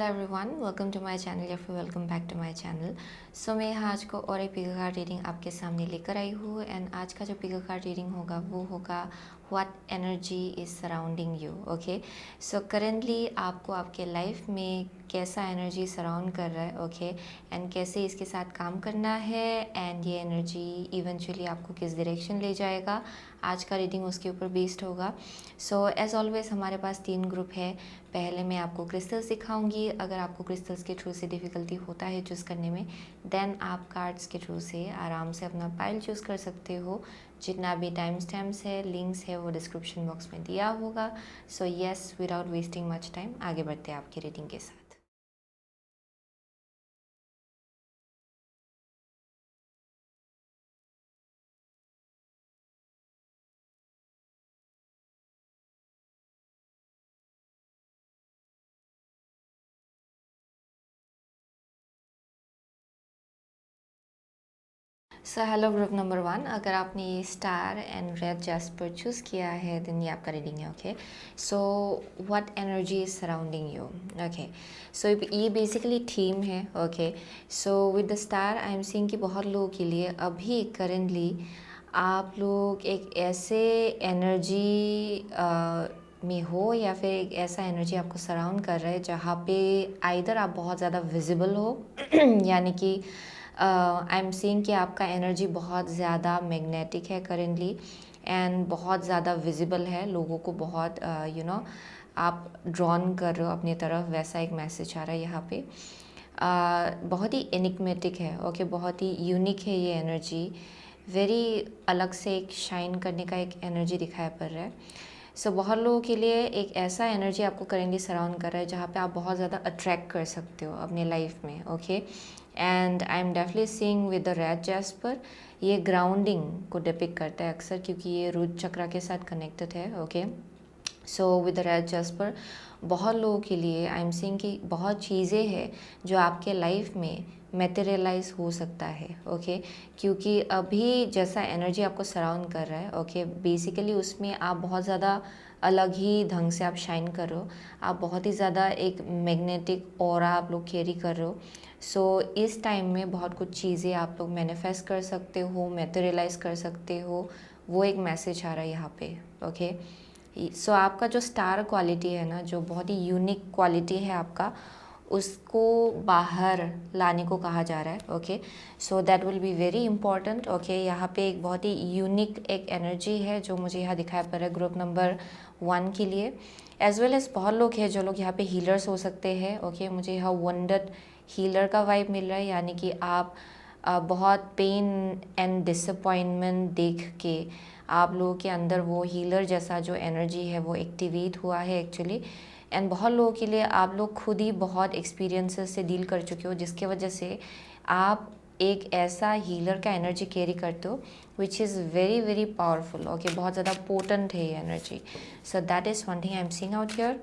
Everyone, welcome to my channel या फिर welcome back to my channel. So मैं यहाँ आज को और एक पिकल कार्ड रीडिंग आपके सामने लेकर आई हूँ। एंड आज का जो पिकल कार्ड रीडिंग होगा वो होगा what energy is surrounding you. Okay, so currently आपको आपके लाइफ में कैसा एनर्जी सराउंड कर रहा है, ओके, एंड कैसे इसके साथ काम करना है, एंड ये एनर्जी इवेंचुअली आपको किस डायरेक्शन ले जाएगा, आज का रीडिंग उसके ऊपर बेस्ड होगा। सो एज़ ऑलवेज हमारे पास 3 ग्रुप है। पहले मैं आपको क्रिस्टल्स दिखाऊंगी। अगर आपको क्रिस्टल्स के थ्रू से डिफ़िकल्टी होता है चूज़ करने में, देन आप कार्ड्स के थ्रू से आराम से अपना पाइल चूज़ कर सकते हो। जितना भी टाइम स्टैम्प्स है, लिंक्स है, वो डिस्क्रिप्शन बॉक्स में दिया होगा। So yes, without wasting much time आगे बढ़ते हैं आपकी रीडिंग के साथ। सो हेलो ग्रुप नंबर 1, अगर आपने ये star and red jasper choose किया है देन ये आपका रीडिंग है। Okay, so what energy is surrounding you. Okay, so ये बेसिकली थीम है। Okay, so with the star I am seeing कि बहुत लोगों के लिए अभी करेंटली आप लोग एक ऐसे एनर्जी में हो या फिर एक ऐसा एनर्जी आपको सराउंड कर रहा है जहाँ पे आइदर आप बहुत ज़्यादा विजिबल हो यानी कि आई एम सीइंग कि आपका एनर्जी बहुत ज़्यादा मैग्नेटिक है करेंटली एंड बहुत ज़्यादा विजिबल है, लोगों को बहुत आप ड्रॉन कर रहे हो अपनी तरफ, वैसा एक मैसेज आ रहा है यहाँ पे। बहुत ही एनिग्मेटिक है। ओके, बहुत ही यूनिक है ये एनर्जी, वेरी अलग से एक शाइन करने का एक एनर्जी दिखाई पड़ रहा है। सो बहुत लोगों के लिए एक ऐसा एनर्जी आपको करेंटली सराउंड कर रहा है जहाँ पे आप बहुत ज़्यादा अट्रैक्ट कर सकते हो अपने लाइफ में। Okay, and I am definitely seeing with the red jasper, ये ग्राउंडिंग को डिपिक्ट करता है अक्सर क्योंकि ये रुद्र चक्र के साथ कनेक्टेड है। Okay, so with the red jasper बहुत लोगों के लिए आई एम सीइंग कि बहुत चीज़ें हैं जो आपके लाइफ में मटेरियलाइज हो सकता है। ओके, क्योंकि अभी जैसा एनर्जी आपको सराउंड कर रहा है, ओके, बेसिकली उसमें आप बहुत ज़्यादा अलग ही ढंग से आप शाइन कर रहे हो, आप बहुत ही ज़्यादा एक मैग्नेटिक ऑरा आप लोग कैरी कर रहे हो। सो इस टाइम में बहुत कुछ चीज़ें आप लोग मैनिफेस्ट कर सकते हो, मटेरियलाइज कर सकते हो, वो एक मैसेज आ रहा है यहाँ पे। ओके, सो आपका जो स्टार क्वालिटी है ना, जो बहुत ही यूनिक क्वालिटी है आपका, उसको बाहर लाने को कहा जा रहा है। Okay, so that will be very important. Okay, यहाँ पे एक बहुत ही यूनिक एक एनर्जी है जो मुझे यहाँ दिखाई पड़ रहा है ग्रुप नंबर 1 के लिए। एज वेल एज बहुत लोग हैं जो लोग यहाँ पे हीलर्स हो सकते हैं। ओके, मुझे यहाँ वंडर हीलर का वाइब मिल रहा है, यानी कि आप बहुत पेन एंड डिसअपॉइंटमेंट देख के आप लोगों के अंदर वो हीलर जैसा जो एनर्जी है वो एक्टिवेट हुआ है एक्चुअली। एंड बहुत लोगों के लिए आप लोग खुद ही बहुत एक्सपीरियंसेस से डील कर चुके हो जिसके वजह से आप एक ऐसा हीलर का एनर्जी कैरी करते हो which is very very powerful. Okay, बहुत ज़्यादा पोटेंट है ये energy. So that is one thing I am seeing out here.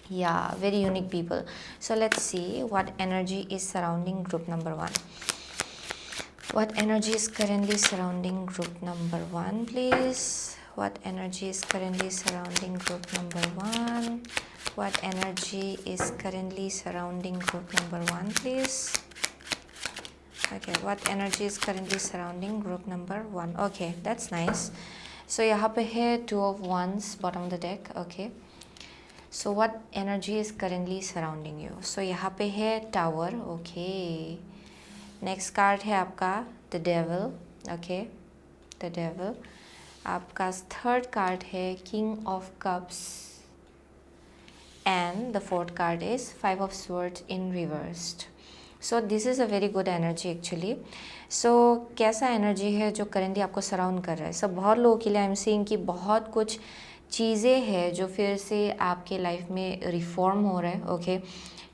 Yeah, very unique people. So let's see what energy is surrounding group number 1. What energy is currently surrounding group number 1, please? What energy is currently surrounding group number 1? What energy is currently surrounding group number 1, please? Okay, what energy is currently surrounding group number 1? Okay, that's nice. So यहाँ पे है 2 of Wands bottom of the deck. Okay, so what energy is currently surrounding you? So यहाँ पे है Tower. Okay, next card है आपका the devil. Okay, the devil. आपका third card है king of cups and the fourth card is 5 of swords in reversed. So this is a very good energy actually. So कैसा energy है जो currently आपको surround कर रहा है? सब बहुत लोगों के लिए आई एम सीइंग कि बहुत कुछ चीज़ें हैं जो फिर से आपके लाइफ में रिफॉर्म हो रहा है। ओके,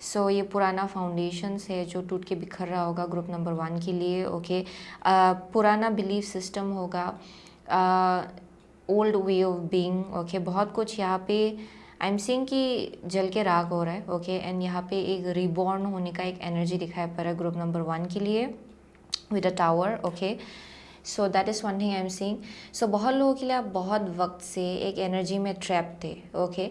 सो ये पुराना फाउंडेशंस है जो टूट के बिखर रहा होगा ग्रुप नंबर 1 के लिए। ओके, पुराना बिलीफ सिस्टम होगा, old way of being. Okay, बहुत कुछ यहाँ पे आई एम सीइंग कि जल के राख हो रहा है। ओके, एंड यहाँ पे एक रिबॉर्न होने का एक एनर्जी दिखाई पड़ रहा है ग्रुप नंबर 1 के लिए with a tower. Okay, so that is one thing I am seeing. So बहुत लोगों के लिए आप बहुत वक्त से एक एनर्जी में ट्रैप थे, ओके,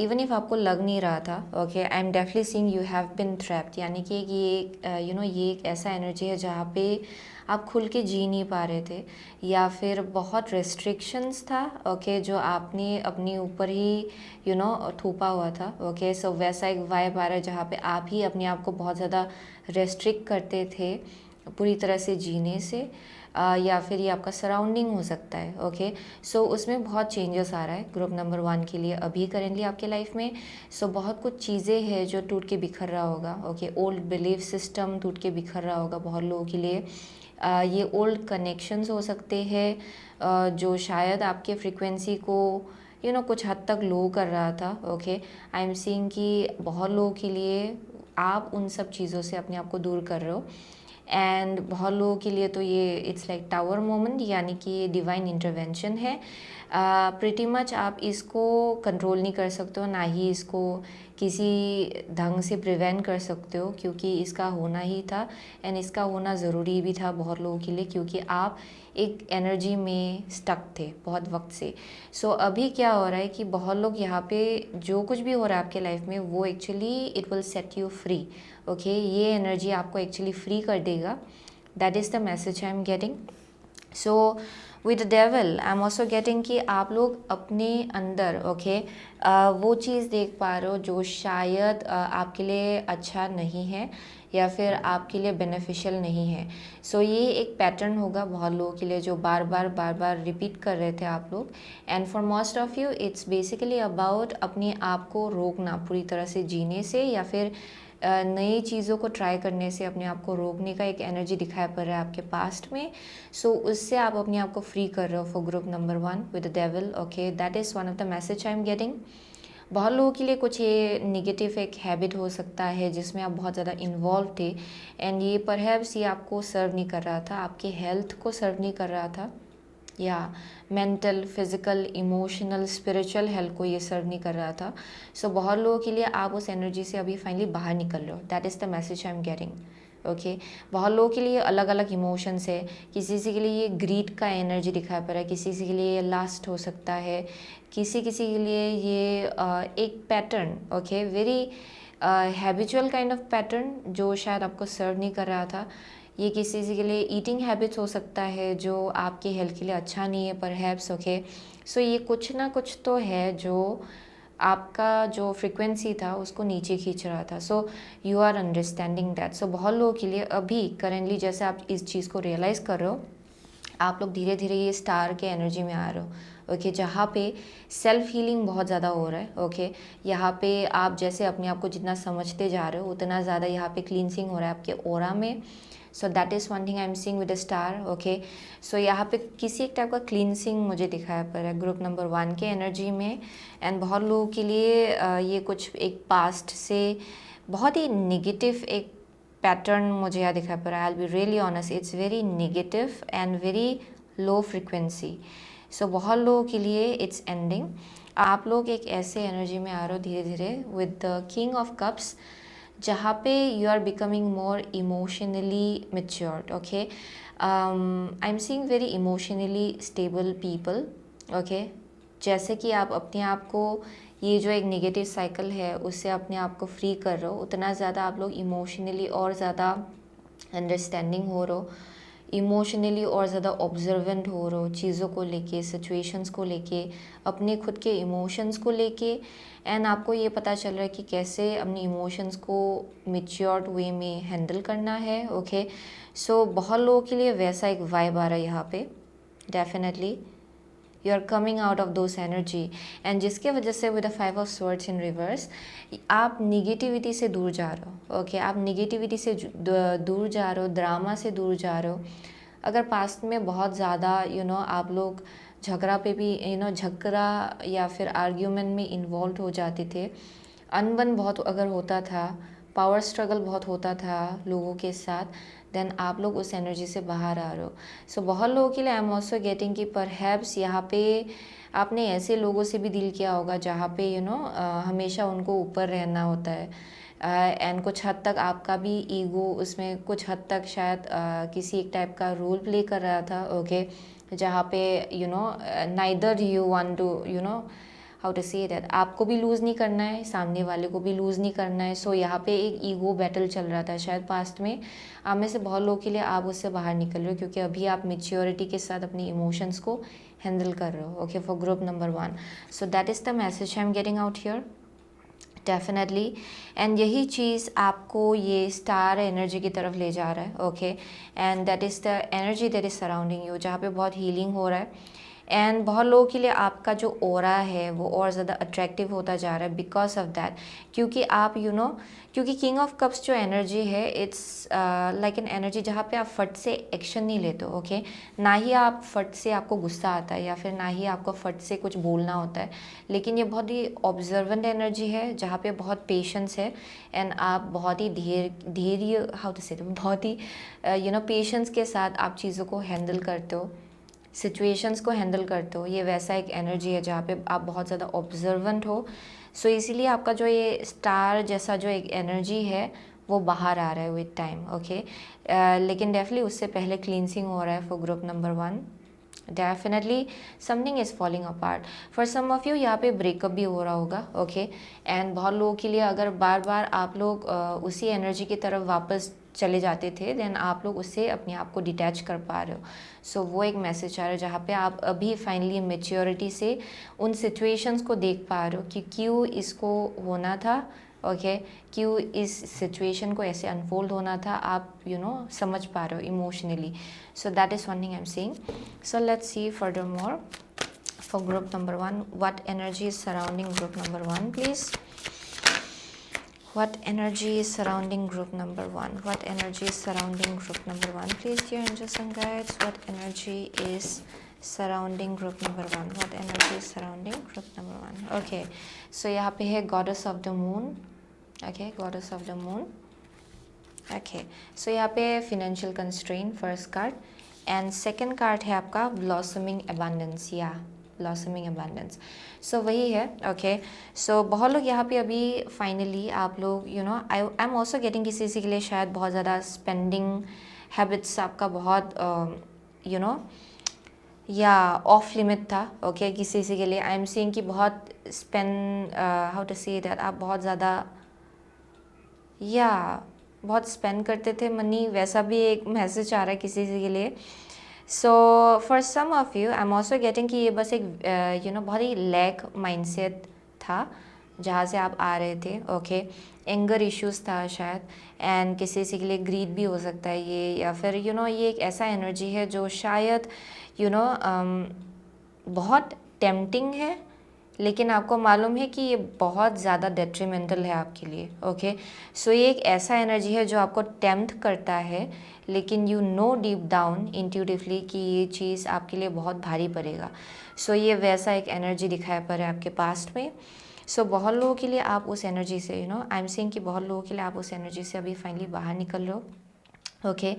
इवन इफ आपको लग नहीं रहा था, okay, I am definitely seeing you have been trapped, यानी कि ये एक ऐसा एनर्जी है जहाँ पे आप खुल के जी नहीं पा रहे थे, या फिर बहुत रेस्ट्रिक्शंस था, ओके, जो आपने अपने ऊपर ही थोपा हुआ था, ओके। सो वैसा एक वाइब आ रहा है जहाँ पे आप ही अपने आप को बहुत ज़्यादा रेस्ट्रिक्ट करते थे पूरी तरह से जीने से, या फिर ये आपका सराउंडिंग हो सकता है, ओके। सो उसमें बहुत चेंजेस आ रहा है ग्रुप नंबर 1 के लिए अभी करेंटली आपके लाइफ में। सो बहुत कुछ चीज़ें हैं जो टूट के बिखर रहा होगा, ओके। ओल्ड बिलीफ सिस्टम टूट के बिखर रहा होगा बहुत लोगों के लिए। ये ओल्ड कनेक्शंस हो सकते हैं जो शायद आपके फ्रीक्वेंसी को कुछ हद तक लो कर रहा था, ओके। आई एम सीइंग कि बहुत लोगों के लिए आप उन सब चीज़ों से अपने आप को दूर कर रहे हो, एंड बहुत लोगों के लिए तो ये इट्स लाइक टावर मोमेंट, यानी कि ये डिवाइन इंटरवेंशन है। प्रिटी मच आप इसको कंट्रोल नहीं कर सकते हो, ना ही इसको किसी ढंग से प्रिवेंट कर सकते हो, क्योंकि इसका होना ही था, एंड इसका होना ज़रूरी भी था बहुत लोगों के लिए, क्योंकि आप एक एनर्जी में स्टक थे बहुत वक्त से। सो अभी क्या हो रहा है कि बहुत लोग यहाँ पे जो कुछ भी हो रहा है आपके लाइफ में वो actually it will set you free, okay. ये एनर्जी आपको एक्चुअली फ्री कर देगा, that is the message I am getting. So with the devil I am also getting कि आप लोग अपने अंदर, ओके, वो चीज़ देख पा रहे हो जो शायद आपके लिए अच्छा नहीं है या फिर आपके लिए बेनिफिशियल नहीं है। सो ये एक पैटर्न होगा बहुत लोगों के लिए जो बार बार रिपीट कर रहे थे आप लोग, and for most of you it's basically about अपने आप को रोकना पूरी तरह से जीने से, या फिर नई चीज़ों को ट्राई करने से अपने आप को रोकने का एक एनर्जी दिखाई पड़ रहा है आपके पास्ट में। सो उससे आप अपने आप को फ्री कर रहे हो for group number 1 with the devil, okay. That is one of the message I am getting. बहुत लोगों के लिए कुछ ये निगेटिव एक हैबिट हो सकता है जिसमें आप बहुत ज़्यादा इन्वॉल्व थे, एंड ये परहैप्स ये आपको सर्व नहीं कर रहा था, आपके हेल्थ को सर्व नहीं कर रहा था, या mental, physical, emotional, spiritual health को ये सर्व नहीं कर रहा था। सो बहुत लोगों के लिए आप उस एनर्जी से अभी फाइनली बाहर निकल रहे हो, that is the message I am getting, okay. बहुत लोगों के लिए अलग अलग इमोशंस है, किसी के लिए ये ग्रीड का एनर्जी दिखाई पड़ रहा है, किसी के लिए ये लास्ट हो सकता है, किसी के लिए ये एक pattern, okay, very habitual kind of pattern जो शायद आपको सर्व नहीं कर रहा था। ये किसी के लिए ईटिंग हैबिट्स हो सकता है जो आपके हेल्थ के लिए अच्छा नहीं है परहैप्स, ओके। सो ये कुछ ना कुछ तो है जो आपका जो फ्रिक्वेंसी था उसको नीचे खींच रहा था। So you are understanding that. So बहुत लोगों के लिए अभी करेंटली जैसे आप इस चीज़ को रियलाइज़ कर रहे हो, आप लोग धीरे धीरे ये स्टार के एनर्जी में आ रहे हो, ओके, जहाँ पे सेल्फ हीलिंग बहुत ज़्यादा हो रहा है, ओके। यहाँ पे आप जैसे अपने आप को जितना समझते जा रहे हो उतना ज़्यादा यहाँ पे क्लींसिंग हो रहा है आपके ऑरा में। So that is one thing I am seeing with a star, okay. So यहाँ पे किसी एक टाइप का क्लींसिंग मुझे दिखाया पड़ रहा है ग्रुप नंबर 1 के एनर्जी में, एंड बहुत लोगों के लिए ये कुछ एक पास्ट से बहुत ही निगेटिव एक पैटर्न मुझे यहाँ दिखाई पड़ रहा है। I will be really honest, it's very negative and very low frequency. So बहुत लोगों के लिए इट्स एंडिंग। आप लोग एक ऐसे एनर्जी में आ रहे हो धीरे धीरे with the king of cups, जहाँ पे you are becoming more emotionally matured, okay. I am seeing very emotionally stable people, okay. जैसे कि आप अपने आप को ये जो एक नेगेटिव साइकिल है उससे अपने आप को फ्री कर रहे हो, उतना ज़्यादा आप लोग इमोशनली और ज़्यादा अंडरस्टैंडिंग हो रहे हो, इमोशनली और ज़्यादा ऑब्जर्वेंट हो रहे हो चीज़ों को लेके, सिचुएशंस को लेके, अपने खुद के इमोशंस को लेके, एंड आपको ये पता चल रहा है कि कैसे अपने इमोशंस को मेच्योर्ड वे में हैंडल करना है, ओके। सो बहुत लोगों के लिए वैसा एक वाइब आ रहा है यहाँ पे, definitely you are coming out of those energy, and जिसके वजह से with the 5 of swords in reverse आप निगेटिविटी से दूर जा रहे हो, ओके। आप निगेटिविटी से दूर जा रहे हो, ड्रामा से दूर जा रहे हो। अगर पास्ट में बहुत ज़्यादा आप लोग झगड़ा पे भी झगड़ा या फिर आर्ग्यूमेंट में इन्वॉल्व हो जाते थे, अनबन बहुत अगर होता था, पावर स्ट्रगल बहुत होता था लोगों के साथ, देन आप लोग उस एनर्जी से बाहर आ रहे हो। सो बहुत लोगों के लिए आई एम ऑल्सो गेटिंग कि परहैप्स यहाँ पे आपने ऐसे लोगों से भी डील किया होगा जहाँ पे हमेशा उनको ऊपर रहना होता है, एंड कुछ हद तक आपका भी ईगो उसमें कुछ हद तक शायद किसी एक टाइप का रोल प्ले कर रहा था, ओके, जहाँ पे neither you want to how to say that, आपको भी लूज़ नहीं करना है, सामने वाले को भी लूज़ नहीं करना है। सो यहाँ पे एक ईगो बैटल चल रहा था शायद पास्ट में। आप में से बहुत लोगों के लिए आप उससे बाहर निकल रहे हो, क्योंकि अभी आप मेच्योरिटी के साथ अपनी इमोशंस को हैंडल कर रहे हो, okay, for group number 1। So that is the message I am getting out here definitely. And यही चीज़ आपको ये स्टार एनर्जी की तरफ ले जा रहा है, okay, and that is the energy that is surrounding you, जहाँ पे बहुत हीलिंग हो रहा है। एंड बहुत लोगों के लिए आपका जो ऑरा है वो और ज़्यादा अट्रैक्टिव होता जा रहा है बिकॉज ऑफ दैट, क्योंकि आप क्योंकि किंग ऑफ कप्स जो एनर्जी है इट्स लाइक एन एनर्जी जहाँ पे आप फट से एक्शन नहीं लेते हो, ओके, ना ही आप फट से आपको गुस्सा आता है या फिर ना ही आपको फट से कुछ बोलना होता है, लेकिन ये बहुत ही ऑब्जर्वेंट एनर्जी है जहाँ पे बहुत पेशेंस है। एंड आप बहुत ही धैर्य हाउ टू से बहुत ही पेशेंस के साथ आप चीज़ों को हैंडल करते हो, सिचुएशंस को हैंडल करते हो। ये वैसा एक एनर्जी है जहाँ पे आप बहुत ज़्यादा ऑब्जर्वेंट हो। सो इसीलिए आपका जो ये स्टार जैसा जो एक एनर्जी है वो बाहर आ रहा है विद टाइम, ओके। लेकिन डेफिनेटली उससे पहले क्लींसिंग हो रहा है for group number 1। Definitely something is falling apart for some of you, यहाँ पे ब्रेकअप भी हो रहा होगा, ओके। एंड बहुत लोगों के लिए अगर बार बार आप लोग उसी एनर्जी की तरफ वापस चले जाते थे, देन आप लोग उससे अपने आप को डिटैच कर पा रहे हो। सो वो एक मैसेज आ रहा है जहाँ पे आप अभी फाइनली मेच्योरिटी से उन सिचुएशंस को देख पा रहे हो कि क्यों इसको होना था, ओके, क्यों इस सिचुएशन को ऐसे अनफोल्ड होना था, आप समझ पा रहे हो emotionally. So that is one thing I am saying. So let's C further more for group number 1, what energy is surrounding group number 1 please. What energy is surrounding group number 1? What energy is surrounding group number 1? Please, dear angels and guides, what energy is surrounding group number 1? What energy is surrounding group number 1? Okay, so यहाँ पे है goddess of the moon. Okay, goddess of the moon. Okay, so यहाँ पे financial constraint first card, and second card है आपका blossoming abundance या blossoming abundance. सो वही है, ओके। सो बहुत लोग यहाँ पे अभी फाइनली आप लोग आई एम ऑल्सो गेटिंग किसी के लिए शायद बहुत ज़्यादा स्पेंडिंग हैबिट्स आपका बहुत या ऑफ लिमिट था, ओके, किसी के लिए आई एम सीइंग कि बहुत spend how to say that, आप बहुत ज़्यादा या बहुत स्पेंड करते थे मनी, वैसा भी एक मैसेज आ रहा है किसी के लिए। So for some of you I am also getting कि ये बस एक बहुत ही लैक माइंडसेट था जहाँ से आप आ रहे थे, ओके, एंगर इश्यूज था शायद, एंड किसी के लिए ग्रीड भी हो सकता है ये, या फिर ये एक ऐसा एनर्जी है जो शायद बहुत टेम्पटिंग है, लेकिन आपको मालूम है कि ये बहुत ज़्यादा डेट्रीमेंटल है आपके लिए, ओके। सो ये एक ऐसा एनर्जी है जो आपको टेम्प्ट करता है, लेकिन you know deep down intuitively कि ये चीज़ आपके लिए बहुत भारी पड़ेगा। सो ये वैसा एक एनर्जी दिखाई पड़ रहा है आपके पास्ट में। सो बहुत लोगों के लिए आप उस एनर्जी से आई एम सेइंग कि बहुत लोगों के लिए आप उस एनर्जी से अभी फाइनली बाहर निकल रहे हो, okay.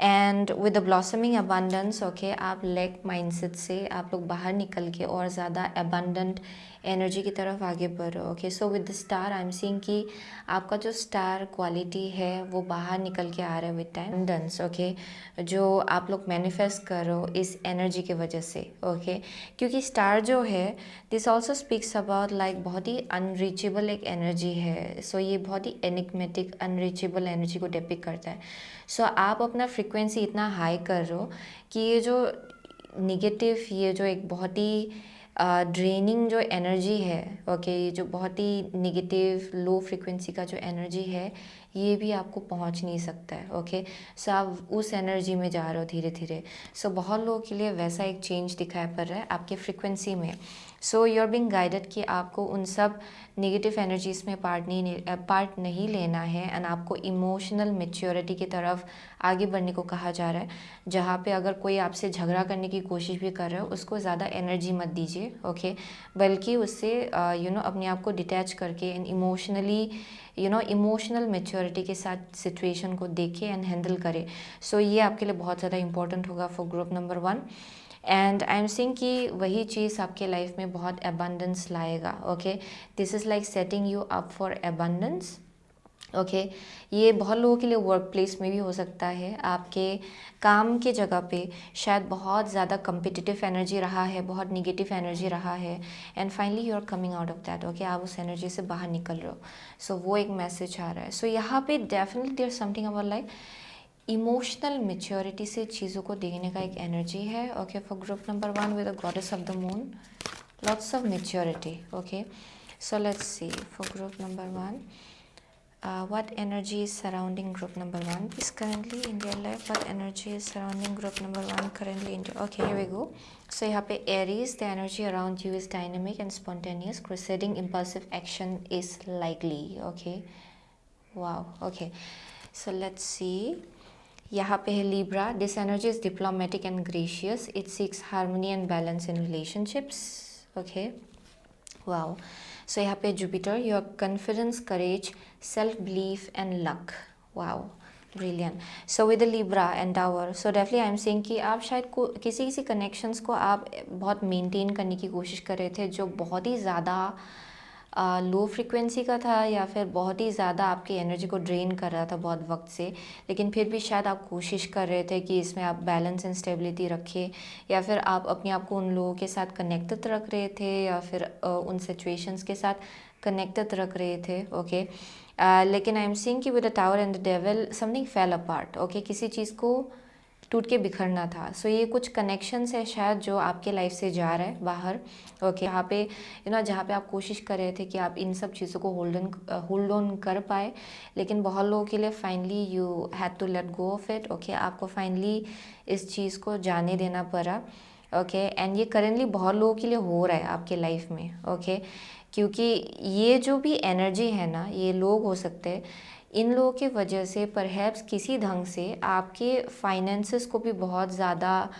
And with the blossoming abundance, okay, आप लैक माइंडसेट से आप लोग बाहर निकल के और ज़्यादा अबंडेंट एनर्जी की तरफ आगे बढ़ रहे हो, okay. So with the star I am seeing कि आपका जो स्टार क्वालिटी है वो बाहर निकल के आ रहा है विद टाइम, अबंडेंस, ओके, जो आप लोग मैनिफेस्ट कर रहे हो इस एनर्जी की वजह से, ओके। क्योंकि स्टार जो है this also speaks about like बहुत ही अनरीचेबल एक एनर्जी है। सो ये बहुत ही एनिग्मेटिक अनरीचेबल एनर्जी को डिपिक्ट करता है। सो आप अपना फ्रिक्वेंसी इतना हाई कर रहे हो कि ये जो निगेटिव, ये जो एक बहुत ही ड्रेनिंग जो एनर्जी है, ओके, ये जो बहुत ही निगेटिव लो फ्रिक्वेंसी का जो एनर्जी है ये भी आपको पहुंच नहीं सकता है, ओके। सो आप उस एनर्जी में जा रहे हो धीरे धीरे। सो बहुत लोगों के लिए वैसा एक चेंज दिखाई पड़ रहा है आपके फ्रिक्वेंसी में। So you are being guided कि आपको उन सब नेगेटिव एनर्जीज़ में पार्ट नहीं लेना है, एंड आपको इमोशनल मेच्योरिटी की तरफ आगे बढ़ने को कहा जा रहा है, जहाँ पे अगर कोई आपसे झगड़ा करने की कोशिश भी कर रहे हो उसको ज़्यादा एनर्जी मत दीजिए, ओके, बल्कि उससे अपने आप को डिटैच करके एंड इमोशनली इमोशनल मेच्योरिटी के साथ सिचुएशन को देखें एंड हैंडल करें। सो ये आपके लिए बहुत ज़्यादा इंपॉर्टेंट होगा for group number 1। And I am seeing कि वही चीज़ आपके लाइफ में बहुत अबंडेंस लाएगा, okay. This is like setting you up for abundance, okay ये बहुत लोगों के लिए वर्क प्लेस में भी हो सकता है, आपके काम के जगह पे शायद बहुत ज़्यादा कम्पिटिटिव एनर्जी रहा है, बहुत निगेटिव एनर्जी रहा है, and finally you are coming out of that. Okay आप उस एनर्जी से बाहर निकल रहे हो। सो वो एक मैसेज आ रहा है। सो यहाँ पे definitely there something about like emotional maturity से चीज़ों को देखने का एक एनर्जी है। Okay for group number 1 with the goddess of the moon, lots of maturity. Okay so let's see for group number 1, what energy is surrounding group number 1 is currently in their life, what energy is surrounding group number 1 currently in their, okay here we go. So यहाँ पे Aries, the energy around you is dynamic and spontaneous, crusading impulsive action is likely. Okay wow, okay so let's see. यहाँ पे है Libra, this energy is diplomatic and gracious, it seeks harmony and balance in relationships. Okay wow. So यहाँ पे Jupiter, your confidence, courage, self belief and luck. Wow brilliant. So with the Libra and Tower, so definitely I am saying कि आप शायद किसी किसी connections को आप बहुत मेंटेन करने की कोशिश कर रहे थे जो बहुत ही ज़्यादा लो फ्रिक्वेंसी का था, या फिर बहुत ही ज़्यादा आपकी एनर्जी को ड्रेन कर रहा था बहुत वक्त से, लेकिन फिर भी शायद आप कोशिश कर रहे थे कि इसमें आप बैलेंस एंड स्टेबिलिटी रखें, या फिर आप अपने आप को उन लोगों के साथ कनेक्टेड रख रहे थे, या फिर उन सिचुएशंस के साथ कनेक्टेड रख रहे थे। ओके लेकिन आई एम सीइंग कि with the tower and the devil something fail apart. Okay किसी चीज़ को टूट के बिखरना था। सो ये कुछ कनेक्शंस है शायद जो आपके लाइफ से जा रहा है बाहर। ओके यहाँ पे जहाँ पे आप कोशिश कर रहे थे कि आप इन सब चीज़ों को होल्ड ऑन कर पाए, लेकिन बहुत लोगों के लिए finally you had to let go of it. Okay आपको फाइनली इस चीज़ को जाने देना पड़ा। ओके एंड ये करेंटली बहुत लोगों के लिए हो रहा है आपके लाइफ में। ओके क्योंकि ये जो भी एनर्जी है ना, ये लोग हो सकते हैं, इन लोगों की वजह से परहैप्स किसी ढंग से आपके फाइनेंसेस को भी बहुत ज़्यादा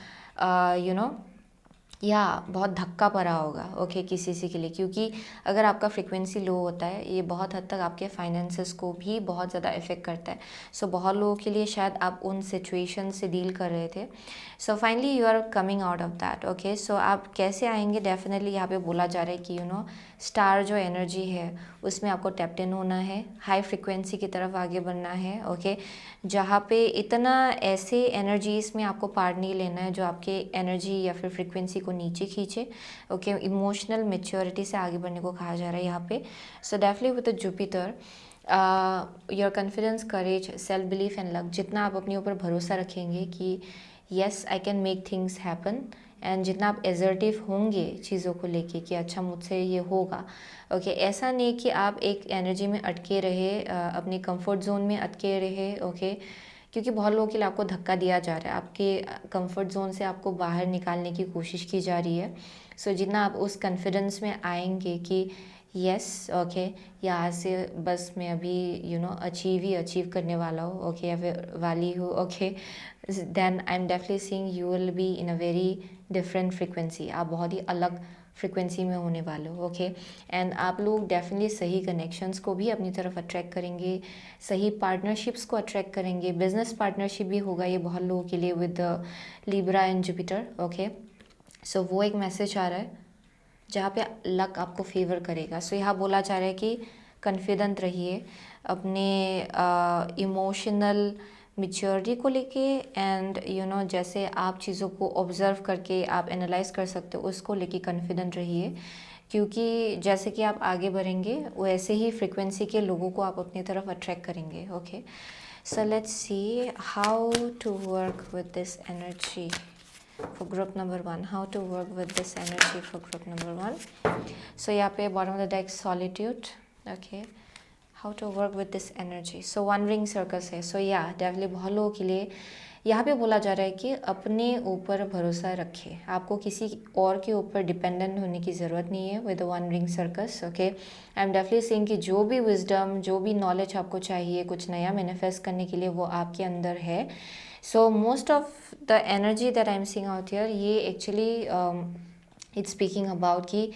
या बहुत धक्का पड़ा होगा। ओके किसी के लिए, क्योंकि अगर आपका फ्रिक्वेंसी लो होता है ये बहुत हद तक आपके फाइनेंसेस को भी बहुत ज़्यादा इफ़ेक्ट करता है। सो बहुत लोगों के लिए शायद आप उन सिचुएशन से डील कर रहे थे। So finally you are coming out of that. Okay so आप कैसे आएंगे, डेफिनेटली यहाँ पे बोला जा रहा है कि स्टार जो एनर्जी है उसमें आपको टैप्ड इन होना है, हाई फ्रिक्वेंसी की तरफ आगे बढ़ना है। ओके जहाँ पे इतना ऐसे एनर्जीज में आपको पार्ट नहीं लेना है जो आपके एनर्जी या फिर फ्रिक्वेंसी को नीचे खींचे। ओके इमोशनल मेच्योरिटी से आगे बढ़ने को कहा जा रहा है यहाँ पे। So definitely with the Jupiter your confidence, courage, self belief and luck, जितना आप अपने ऊपर भरोसा रखेंगे कि yes I can make things happen, and जितना आप एजर्टिव होंगे चीज़ों को लेके कि अच्छा मुझसे ये होगा। ओके ऐसा नहीं कि आप एक एनर्जी में अटके रहे, अपनी कंफर्ट जोन में अटके रहे। ओके क्योंकि बहुत लोगों के लिए आपको धक्का दिया जा रहा है, आपके कंफर्ट जोन से आपको बाहर निकालने की कोशिश की जा रही है। सो जितना आप उस कॉन्फिडेंस में आएंगे कि यस ओके यहाँ से बस मैं अभी अचीव करने वाला हूँ, ओके या फिर वाली हूँ। Okay then I am definitely seeing you will be in a very different frequency, आप बहुत ही अलग फ्रिक्वेंसी में होने वाले हो। ओके एंड आप लोग डेफिनेटली सही कनेक्शंस को भी अपनी तरफ अट्रैक्ट करेंगे, सही पार्टनरशिप्स को अट्रैक्ट करेंगे, बिजनेस पार्टनरशिप भी होगा ये बहुत लोगों के लिए with Libra and Jupiter. Okay so वो एक मैसेज आ रहा है जहाँ पे लक आपको फेवर करेगा। सो यहाँ बोला जा रहा है कि कॉन्फिडेंट रहिए अपने इमोशनल मेच्योरिटी को लेके, एंड जैसे आप चीज़ों को ऑब्ज़र्व करके आप एनालाइज कर सकते हो उसको लेके कॉन्फिडेंट रहिए, क्योंकि जैसे कि आप आगे बढ़ेंगे वैसे ही फ्रिक्वेंसी के लोगों को आप अपनी तरफ अट्रैक्ट करेंगे। Okay so let's see how to work with this energy for group number 1, how to work with this energy for group number 1. So यहाँ पे bottom of the deck solitude. Okay how to work with this energy. So one ring circus है. So yeah definitely बहुत लोगों के लिए यहाँ पे बोला जा रहा है कि अपने ऊपर भरोसा रखें, आपको किसी और के ऊपर डिपेंडेंट होने की ज़रूरत नहीं है with one ring circus. Okay I am definitely saying कि जो भी विजडम, जो भी नॉलेज आपको चाहिए कुछ नया मैनिफेस्ट करने के लिए वो आपके अंदर है। So most of the energy that I am seeing out here, ये एक्चुअली इट्स स्पीकिंग अबाउट कि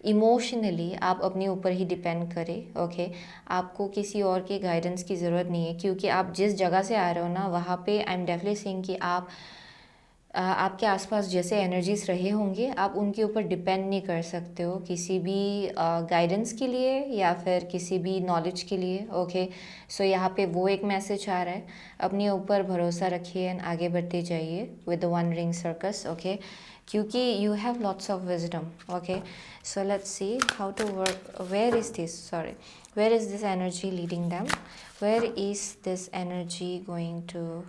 इमोशनली आप अपने ऊपर ही डिपेंड करें। ओके आपको किसी और के गाइडेंस की ज़रूरत नहीं है, क्योंकि आप जिस जगह से आ रहे हो ना वहाँ पे आई एम डेफिनेटली सेइंग कि आप आपके आसपास जैसे एनर्जीज रहे होंगे आप उनके ऊपर डिपेंड नहीं कर सकते हो किसी भी गाइडेंस के लिए या फिर किसी भी नॉलेज के लिए। ओके, सो यहाँ पे वो एक मैसेज आ रहा है, अपने ऊपर भरोसा रखिए एंड आगे बढ़ते जाइए with the one ring circus. Okay, क्योंकि you have lots of wisdom. Okay, so let's see how to work, where is this, sorry, where is this energy leading them, where is this energy going to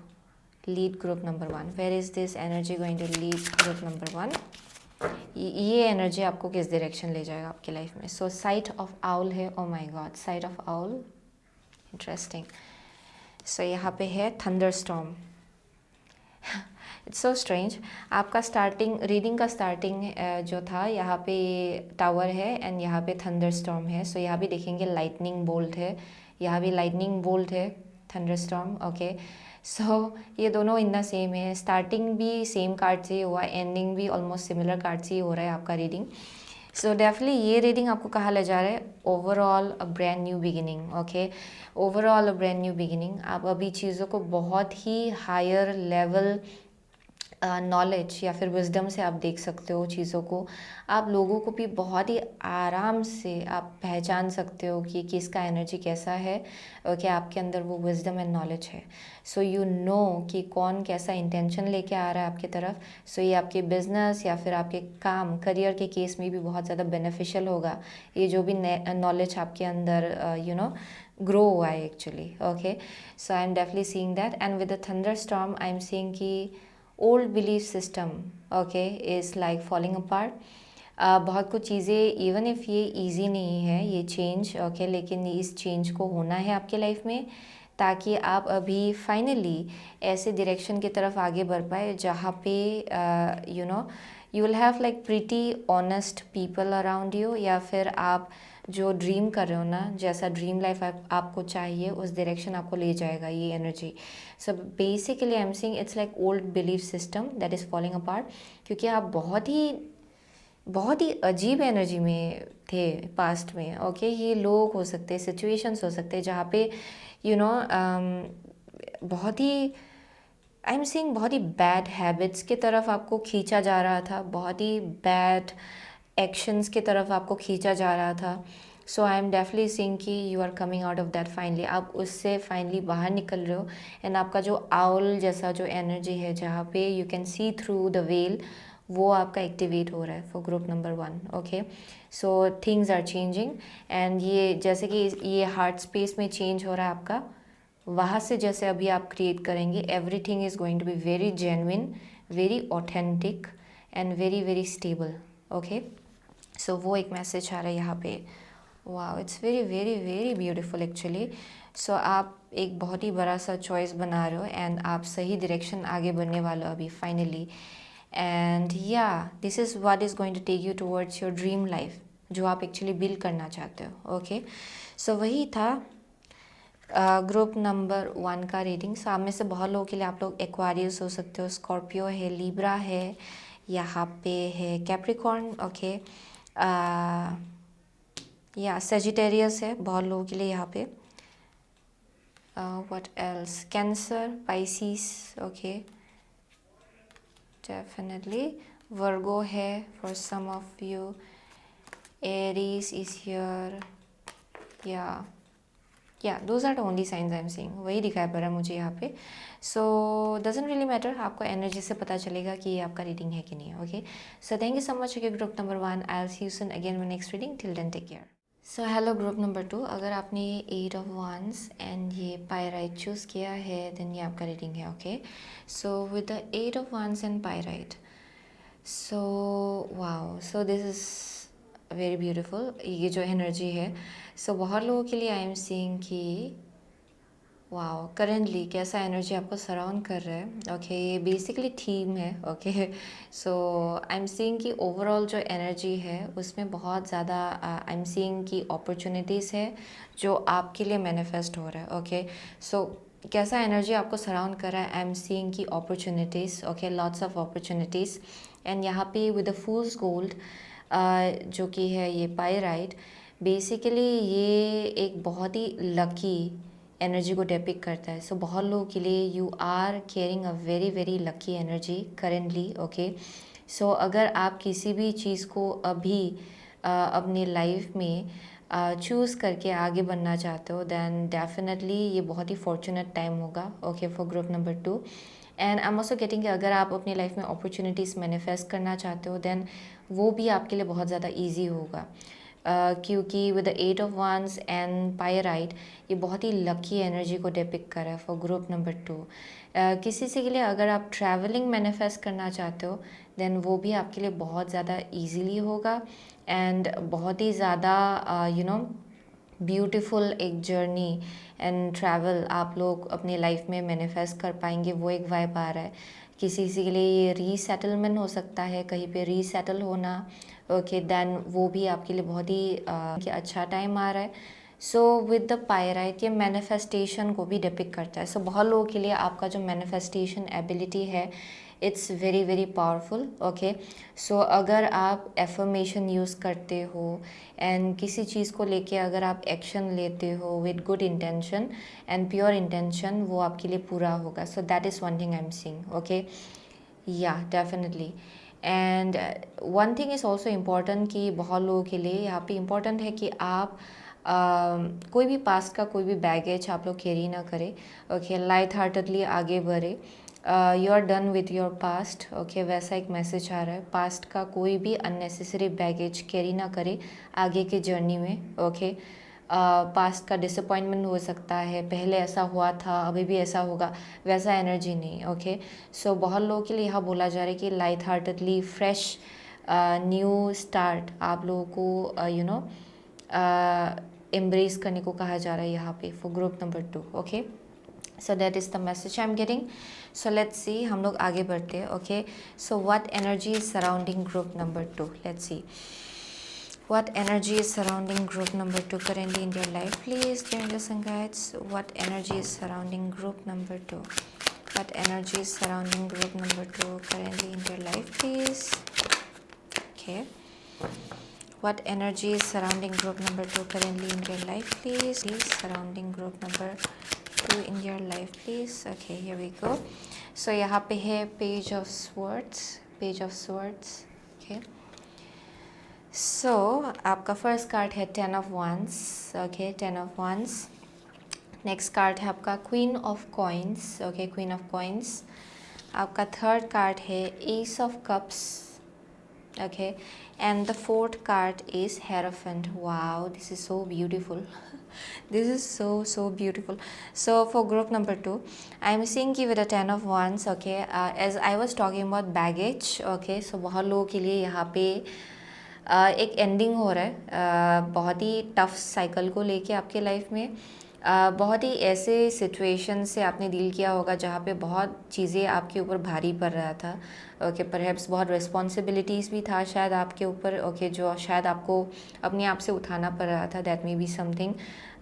lead group number 1, where is this energy going to lead group number 1? ये energy आपको किस direction ले जाएगा आपकी life में। So site of owl है, oh my god, sight of owl, interesting. So यहाँ पे है thunder storm. It's so strange, आपका स्टार्टिंग रीडिंग का स्टार्टिंग जो था यहाँ पे टावर है एंड यहाँ पे थंडर स्टॉर्म है। सो यहाँ भी देखेंगे लाइटनिंग बोल्ट है, यहाँ भी लाइटनिंग बोल्ट है, थंडर स्टॉर्म। ओके, सो ये दोनों इन द सेम है, स्टार्टिंग भी सेम कार्ड से हुआ, एंडिंग भी ऑलमोस्ट सिमिलर कार्ड से ही हो रहा है आपका रीडिंग। सो डेफिनेटली ये रीडिंग आपको कहाँ ले जा रहा है, ओवरऑल अ brand new beginning. Okay, overall अ ब्रांड न्यू बिगिनिंग। आप अभी चीज़ों को बहुत ही हायर लेवल नॉलेज या फिर विजडम से आप देख सकते हो चीज़ों को। आप लोगों को भी बहुत ही आराम से आप पहचान सकते हो कि किसका एनर्जी कैसा है। ओके, आपके अंदर वो विजडम एंड नॉलेज है। सो यू नो कि कौन कैसा इंटेंशन लेके आ रहा है आपकी तरफ। सो ये आपके बिजनेस या फिर आपके काम करियर के केस में भी बहुत ज़्यादा बेनिफिशियल होगा, ये जो भी नॉलेज आपके अंदर ग्रो हुआ है actually. Okay, so I am definitely seeing that and with the thunder storm I am seeing कि old belief system okay is like falling apart. बहुत कुछ चीज़ें, इवन इफ़ ये इजी नहीं है ये चेंज, ओके, लेकिन इस चेंज को होना है आपके लाइफ में ताकि आप अभी फाइनली ऐसे डायरेक्शन की तरफ आगे बढ़ पाए जहाँ पे you know you will have like pretty honest people around you, या फिर आप जो ड्रीम कर रहे हो ना, जैसा ड्रीम लाइफ आपको चाहिए उस डायरेक्शन आपको ले जाएगा ये energy. So basically I am saying it's like old belief system that is falling apart, क्योंकि आप बहुत ही अजीब एनर्जी में थे पास्ट में। ओके, ये लोग हो सकते हैं, सिचुएशंस हो सकते हैं जहाँ पे यू नो बहुत ही आई एम सेइंग बहुत ही बैड हैबिट्स की तरफ आपको खींचा जा रहा था, बहुत ही बैड एक्शंस की तरफ आपको खींचा जा रहा था। So I am definitely seeing कि you are coming out of that finally, आप उससे फाइनली बाहर निकल रहे हो। एंड आपका जो आउल जैसा जो एनर्जी है जहाँ पे you can see through the veil, वो आपका एक्टिवेट हो रहा है for group number 1। Okay, so things are changing and ये जैसे कि ये हार्ट स्पेस में चेंज हो रहा है आपका, वहाँ से जैसे अभी आप क्रिएट करेंगे, everything is going to be very genuine, very authentic and very very stable. Okay, so वो एक मैसेज आ रहा है यहाँ पे। वाह, it's very very very beautiful actually. So आप एक बहुत ही बड़ा सा चॉइस बना रहे हो एंड आप सही डायरेक्शन आगे बढ़ने वाले हो अभी फाइनली। एंड या this is what is going to take you towards your dream life जो आप एक्चुअली बिल्ड करना चाहते हो। ओके, सो वही था ग्रुप नंबर 1 का रीडिंग। सो आप में से बहुत लोगों के लिए, आप लोग एक्वारियस हो सकते हो, स्कॉर्पियो है, लिब्रा है, यहाँ पे है कैप्रिकॉर्न। ओके, या सेजिटेरियस है बहुत लोगों के लिए यहाँ पे। What else, Cancer, Pisces, okay, definitely Virgo है for some of you, Aries is here, yeah those are the only signs I am seeing, वही दिखाई पड़ रहा है मुझे यहाँ पे। सो डजेंट रियली मैटर, आपको एनर्जी से पता चलेगा कि ये आपका रीडिंग है कि नहीं है। Okay, so thank you so much group number 1, I will see you soon again my next reading, till then take care. So hello group number 2, अगर आपने ये 8 ऑफ wands एंड ये पायराइट चूज़ किया है देन ये आपका reading है। Okay, so with the 8 of wands and pyrite, so wow, so this is very beautiful ये जो एनर्जी है। सो बहुत लोगों के लिए आई एम सीइंग कि वाओ करेंटली कैसा एनर्जी आपको सराउंड कर रहा है। ओके, ये बेसिकली थीम है। Okay, so I am seeing कि ओवरऑल जो एनर्जी है उसमें बहुत ज़्यादा आई एम सीइंग कि अपॉर्चुनिटीज़ है जो आपके लिए मैनिफेस्ट हो रहा है। ओके, सो कैसा एनर्जी आपको सराउंड कर रहा है, आई एम सीइंग कि opportunities, okay, lots of opportunities. And यहाँ पे विद द फूल्स गोल्ड जो कि है ये पायराइट, बेसिकली ये एक बहुत ही लकी एनर्जी को डिपिक्ट करता है. सो बहुत लोगों के लिए you are carrying a very very lucky energy currently. Okay, so अगर आप किसी भी चीज़ को अभी अपनी लाइफ में चूज़ करके आगे बढ़ना चाहते हो, देन डेफिनेटली ये बहुत ही फॉर्चुनेट टाइम होगा. Okay, for group number 2. And I am also getting कि अगर आप अपनी लाइफ में अपॉर्चुनिटीज़ मैनिफेस्ट करना चाहते हो, देन वो भी आपके लिए बहुत ज़्यादा ईजी होगा. क्योंकि with the 8 of Wands and pyrite, ये बहुत ही लकी एनर्जी को डिपिक्ट कर रहा है फॉर ग्रुप नंबर 2. किसी से के लिए अगर आप ट्रैवलिंग मैनिफेस्ट करना चाहते हो, देन वो भी आपके लिए बहुत ज़्यादा ईजीली होगा. एंड बहुत ही ज़्यादा ब्यूटीफुल एक जर्नी एंड ट्रैवल आप लोग अपनी लाइफ में मैनिफेस्ट कर पाएंगे. वो एक वाइब आ रहा है. किसी के लिए ये रीसेटलमेंट हो सकता है, कहीं पे रीसेटल होना. ओके, देन वो भी आपके लिए बहुत ही अच्छा टाइम आ रहा है. सो विद द पायराइट, ये मैनिफेस्टेशन को भी डिपिक्ट करता है. सो बहुत लोगों के लिए आपका जो मैनिफेस्टेशन एबिलिटी है, it's very very powerful. Okay, so अगर आप एफर्मेशन यूज़ करते हो एंड किसी चीज़ को लेके अगर आप एक्शन लेते हो with good intention and pure intention, वो आपके लिए पूरा होगा. So that is one thing I am seeing. Okay, yeah definitely. And one thing is also important कि बहुत लोगों के लिए यहाँ पे इम्पॉर्टेंट है कि आप कोई भी पास्ट का कोई भी बैगेज आप लोग कैरी ना करें. ओके, लाइट हार्टेडली आगे बढ़े. You are done with your past. Okay, वैसा एक मैसेज आ रहा है. पास्ट का कोई भी अननेसेसरी बैगेज कैरी ना करें आगे के जर्नी में. ओके, पास्ट का डिसअपॉइंटमेंट हो सकता है, पहले ऐसा हुआ था अभी भी ऐसा होगा, वैसा एनर्जी नहीं. ओके, सो बहुत लोगों के लिए यहाँ बोला जा रहा है कि light heartedly fresh new start आप लोगों को एम्ब्रेस करने को कहा जा रहा है यहाँ पे for group number 2. Okay, so that is the message I am getting. So let's सी, हम लोग आगे बढ़ते हैं. Okay, so what energy is surrounding group number 2. Let's see what energy is surrounding group number 2 currently in your life, please, dear angels and guides. What energy is surrounding group number 2? What energy is surrounding group number 2 currently in your life, please? Okay, what energy is surrounding group number 2 currently in your life, please? Please, surrounding group number 2 in your life, please. Okay, here we go. So यहाँ पे है page of swords. Okay, सो आपका first card है 10 of Wands. Okay, 10 of Wands. Next card है आपका queen of coins. Okay, queen of coins. आपका third card है S of cups. Okay, and the fourth card is hierophant. Wow, this is so beautiful. This is so beautiful. So for group number 2, I am seeing कि with a 10 of Wands. Okay, as I was talking about baggage. Okay, so बहुत लोगों के लिए यहाँ पे एक ending हो रहा है बहुत ही टफ साइकिल को लेके आपके लाइफ में. बहुत ही ऐसे सिचुएशन से आपने डील किया होगा जहाँ पे बहुत चीज़ें आपके ऊपर भारी पड़ रहा था. ओके, परहैप्स बहुत रिस्पॉन्सिबिलिटीज़ भी था शायद आपके ऊपर. ओके, जो शायद आपको अपने आप से उठाना पड़ रहा था. That may be something.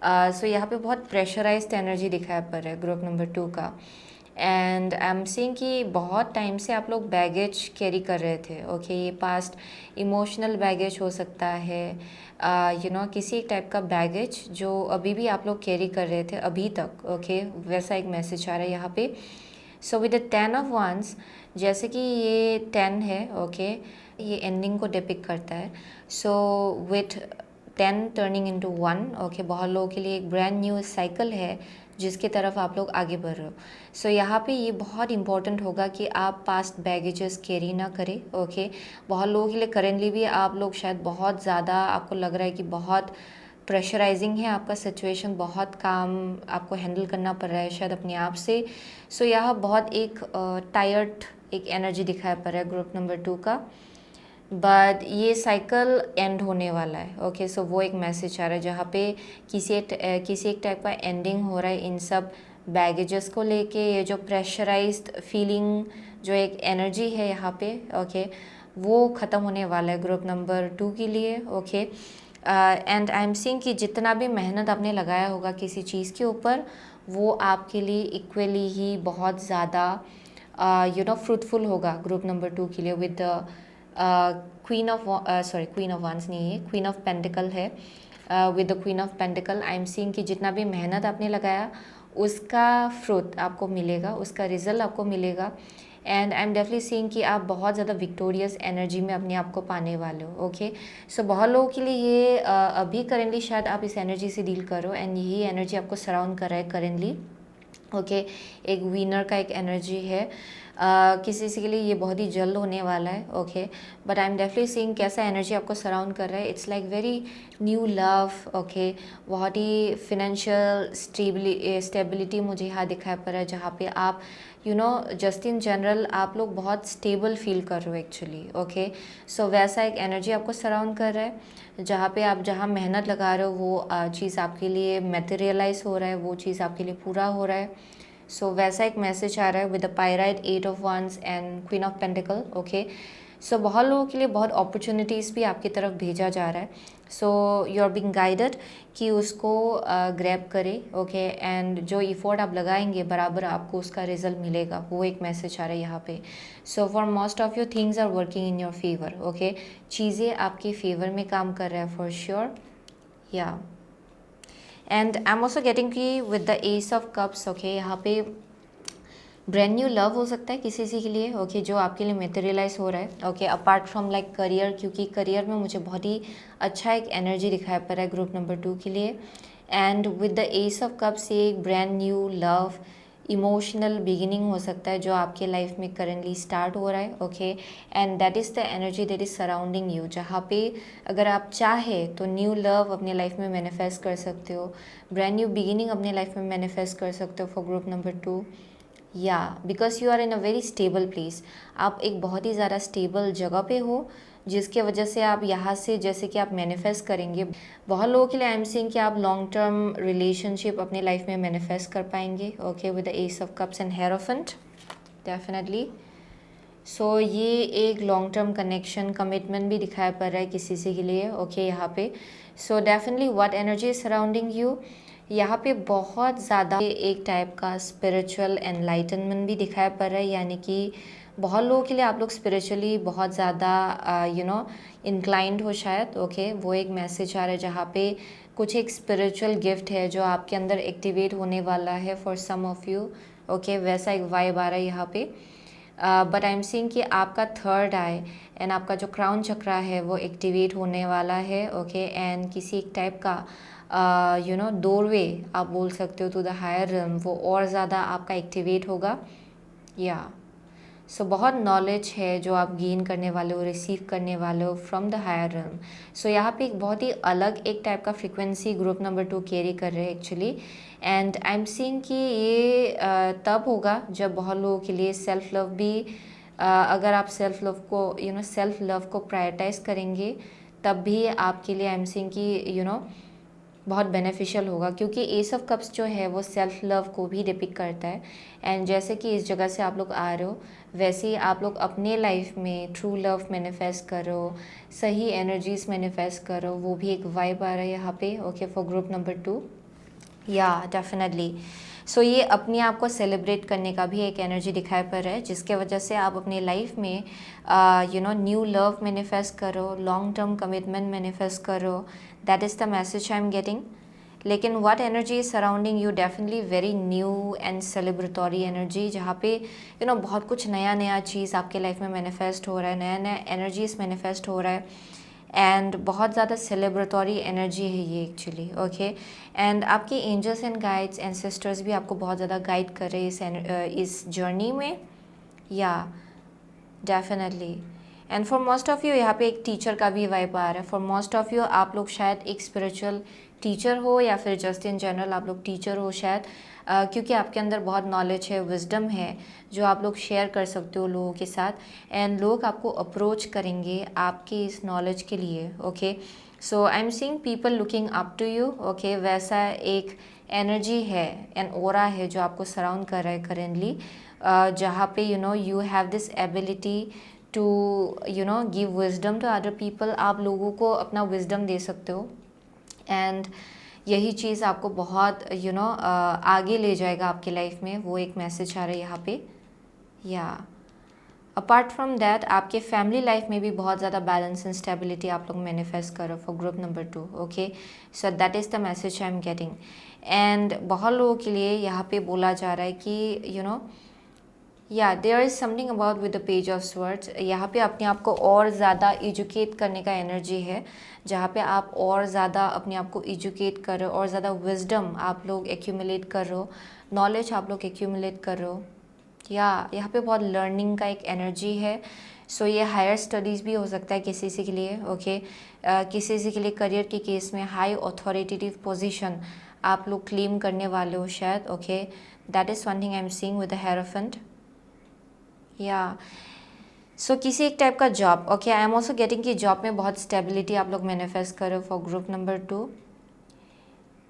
So यहाँ पे बहुत प्रेशराइज्ड एनर्जी दिखाया पड़ रहा है ग्रुप नंबर 2 का. एंड आई एम सीइंग कि बहुत टाइम से आप लोग बैगेज कैरी कर रहे थे. ओके, ये पास्ट इमोशनल बैगेज हो सकता है, किसी एक टाइप का बैगेज जो अभी भी आप लोग कैरी कर रहे थे अभी तक. ओके, वैसा एक मैसेज आ रहा है यहाँ पे. सो विद द 10 of Wands, जैसे कि ये 10 है. ओके, ये एंडिंग को डिपिक्ट करता है. So with 10 turning into 1. Okay, बहुत लोगों के लिए एक ब्रांड न्यू साइकिल है जिसकी तरफ आप लोग आगे बढ़ रहे हो. सो यहाँ पे ये बहुत इंपॉर्टेंट होगा कि आप पास्ट बैगेजेस कैरी ना करें. ओके, बहुत लोगों के लिए करेंटली भी आप लोग शायद बहुत ज़्यादा आपको लग रहा है कि बहुत प्रेशराइजिंग है आपका सिचुएशन, बहुत काम आपको हैंडल करना पड़ रहा है शायद अपने आप से. सो यहाँ बहुत एक टायर्ड एक एनर्जी दिखाया पड़ रहा है ग्रुप नंबर 2 का. बट ये साइकिल एंड होने वाला है. ओके, सो वो एक मैसेज आ रहा है जहाँ पे किसी एक टाइप का एंडिंग हो रहा है इन सब बैगेजेस को लेके. ये जो प्रेशराइज्ड फीलिंग, जो एक एनर्जी है यहाँ पे, ओके, वो ख़त्म होने वाला है ग्रुप नंबर 2 के लिए. Okay, and I am seeing कि जितना भी मेहनत आपने लगाया होगा किसी चीज़ के ऊपर, वो आपके लिए इक्वली ही बहुत ज़्यादा फ्रूटफुल होगा ग्रुप नंबर 2 के लिए. विद क्वीन ऑफ वंस नहीं है, क्वीन ऑफ पेंटिकल है. With the queen of pentacle I am seeing कि जितना भी मेहनत आपने लगाया उसका फ्रूट आपको मिलेगा, उसका रिजल्ट आपको मिलेगा। And I am definitely seeing कि आप बहुत ज़्यादा विक्टोरियस एनर्जी में अपने आप को पाने वाले हो। ओके, सो बहुत लोगों के लिए ये अभी करेंटली शायद आप इस एनर्जी से डील करो एंड यही एनर्जी आपको सराउंड कर रहा है करेंटली। ओके, एक विनर का एक एनर्जी है। किसी के लिए ये बहुत ही जल्द होने वाला है। Okay, but I am definitely seeing कैसा एनर्जी आपको सराउंड कर रहा है। It's like very new love. Okay, बहुत ही फिनेंशियल स्टेबिलिटी मुझे यहाँ दिखाई पड़ रहा है, जहाँ पे आप जस्ट इन जनरल आप लोग बहुत स्टेबल फील कर रहे हो एक्चुअली। ओके, सो वैसा एक एनर्जी आपको सराउंड कर रहा है, जहाँ पे आप जहाँ मेहनत लगा रहे हो वो चीज़ आपके लिए मटेरियलाइज हो रहा है, वो चीज़ आपके लिए पूरा हो रहा है। सो वैसा एक मैसेज आ रहा है with the pyrite, 8 of wands and queen of pentacle. Okay, so बहुत लोगों के लिए बहुत अपॉर्चुनिटीज़ भी आपकी तरफ भेजा जा रहा है। So you are being guided कि उसको ग्रैब करें। ओके, एंड जो इफोर्ट आप लगाएंगे बराबर आपको उसका रिजल्ट मिलेगा, वो एक मैसेज आ रहा है यहाँ पे। So for most of your things are working in your favour. Okay, चीज़ें आपके फेवर में काम कर रहा है for sure. Yeah and I am also getting कि with the ace of cups. Okay, यहाँ पे ब्रांड न्यू लव हो सकता है किसी के लिए। ओके, जो आपके लिए मेटेरियलाइज हो रहा है। Okay, apart from like career, क्योंकि करियर में मुझे बहुत ही अच्छा एक एनर्जी दिखाई पड़ रहा है ग्रुप नंबर 2 के लिए। And with the ace of cups ये एक brand new love emotional beginning हो सकता है जो आपके लाइफ में करेंटली स्टार्ट हो रहा है। Okay, and that is the energy that is surrounding you, जहाँ पे अगर आप चाहे तो न्यू लव अपने लाइफ में मैनिफेस्ट कर सकते हो, ब्रांड न्यू बिगिनिंग अपने लाइफ में मैनिफेस्ट कर सकते हो फॉर ग्रुप नंबर 2। या because you are in a very stable place, आप एक बहुत ही ज़्यादा स्टेबल जगह पे हो, जिसके वजह से आप यहाँ से जैसे कि आप मैनिफेस्ट करेंगे। बहुत लोगों के लिए आई एम सेइंग कि आप लॉन्ग टर्म रिलेशनशिप अपने लाइफ में मैनिफेस्ट कर पाएंगे। Okay, with the ace of cups and hierophant definitely. So ये एक लॉन्ग टर्म कनेक्शन कमिटमेंट भी दिखाई पड़ रहा है किसी के लिए। ओके, यहाँ पे so definitely what energy is surrounding you, यहाँ पे बहुत ज़्यादा एक टाइप का स्पिरिचुअल एनलाइटनमेंट भी दिखाई पड़ रहा है, यानी कि बहुत लोगों के लिए आप लोग स्पिरिचुअली बहुत ज़्यादा इंक्लाइंड हो शायद। ओके, वो एक मैसेज आ रहा है जहाँ पे कुछ एक स्पिरिचुअल गिफ्ट है जो आपके अंदर एक्टिवेट होने वाला है for some of you. Okay, वैसा एक वाइब आ रहा है यहाँ पे। बट आई एम सीइंग कि आपका थर्ड आई एंड आपका जो क्राउन चक्रा है वो एक्टिवेट होने वाला है। ओके, एंड किसी एक टाइप का डोरवे आप बोल सकते हो टू द हायर रिल्म, वो और ज़्यादा आपका एक्टिवेट होगा। या सो बहुत नॉलेज है जो आप गेन करने वाले हो, रिसीव करने वाले हो फ्रॉम द हायर रिल्म। सो यहाँ पे एक बहुत ही अलग एक टाइप का फ्रिक्वेंसी ग्रुप नंबर 2 कैरी कर रहे हैं actually. And I am seeing कि ये तब होगा जब बहुत लोगों के लिए सेल्फ लव भी अगर आप सेल्फ लव को सेल्फ लव को प्रायोरिटाइज करेंगे तब भी आपके लिए आई एम सीइंग कि बहुत बेनिफिशियल होगा, क्योंकि एस ऑफ कप्स जो है वो सेल्फ लव को भी डिपिक्ट करता है। एंड जैसे कि इस जगह से आप लोग आ रहे हो वैसे ही आप लोग अपने लाइफ में ट्रू लव मैनिफेस्ट करो, सही एनर्जीज मैनिफेस्ट करो, वो भी एक वाइब आ रहा है यहाँ पे। Okay, for group number 2। या डेफिनेटली सो ये अपने आप को सेलिब्रेट करने का भी एक एनर्जी दिखाई पड़ रहा है, जिसके वजह से आप अपने लाइफ में न्यू लव मैनिफेस्ट करो, लॉन्ग टर्म कमिटमेंट मैनिफेस्ट करो। That is the message I am getting. लेकिन what energy is surrounding you, definitely very new and celebratory energy, जहाँ पे बहुत कुछ नया नया चीज़ आपके लाइफ में मैनिफेस्ट हो रहा है, नया नया एनर्जीज मैनिफेस्ट हो रहा है एंड बहुत ज़्यादा सेलिब्रेटरी एनर्जी है ये एक्चुअली। ओके, एंड आपके angels and guides and sisters भी आपको बहुत ज़्यादा गाइड कर रहे हैं इस जर्नी में। या definitely and for most of you यहाँ पे एक टीचर का भी वाइब आ रहा है। फॉर मोस्ट ऑफ़ यू आप लोग शायद एक स्पिरिचुअल टीचर हो या फिर जस्ट इन जनरल आप लोग टीचर हो शायद, क्योंकि आपके अंदर बहुत नॉलेज है, विजडम है जो आप लोग शेयर कर सकते हो लोगों के साथ, एंड लोग आपको अप्रोच करेंगे आपके इस नॉलेज के लिए। Okay, so I am seeing people looking up to you. Okay, वैसा एक एनर्जी है एंड ओरा है जो आपको सराउंड कर रहा है करेंटली, जहाँ पे you have this ability to give wisdom to other people. आप लोगों को अपना विजडम दे सकते हो एंड यही चीज़ आपको बहुत आगे ले जाएगा आपकी लाइफ में, वो एक मैसेज आ रहा है यहाँ पे। या अपार्ट फ्रॉम दैट आपके फैमिली लाइफ में भी बहुत ज़्यादा बैलेंस एंड स्टेबिलिटी आप लोग मैनिफेस्ट करो for group number 2. Okay, so that is the message I am getting. And बहुत लोगों के लिए यहाँ पे बोला जा रहा है कि यू नो या there is something about with the page of swords. यहाँ पे अपने आप को और ज़्यादा एजुकेट करने का एनर्जी है, जहाँ पे आप और ज़्यादा अपने आप को एजुकेट कर रहे हो और ज़्यादा विजडम आप लोग एक्यूमुलेट कर रहे हो, नॉलेज आप लोग एक्यूमुलेट कर रहे हो. या यहाँ पे बहुत लर्निंग का एक एनर्जी है. सो ये हायर स्टडीज़ भी हो सकता है किसी से के लिए. ओके, किसी से के लिए करियर के केस में हाई अथॉरिटेटिव पोजीशन आप लोग क्लेम करने वाले हो शायद. Okay, that is one thing I am seeing with the hierophant. या सो किसी एक टाइप का job. Okay, I am also getting कि जॉब में बहुत स्टेबिलिटी आप लोग मैनिफेस्ट करो फॉर ग्रुप नंबर 2.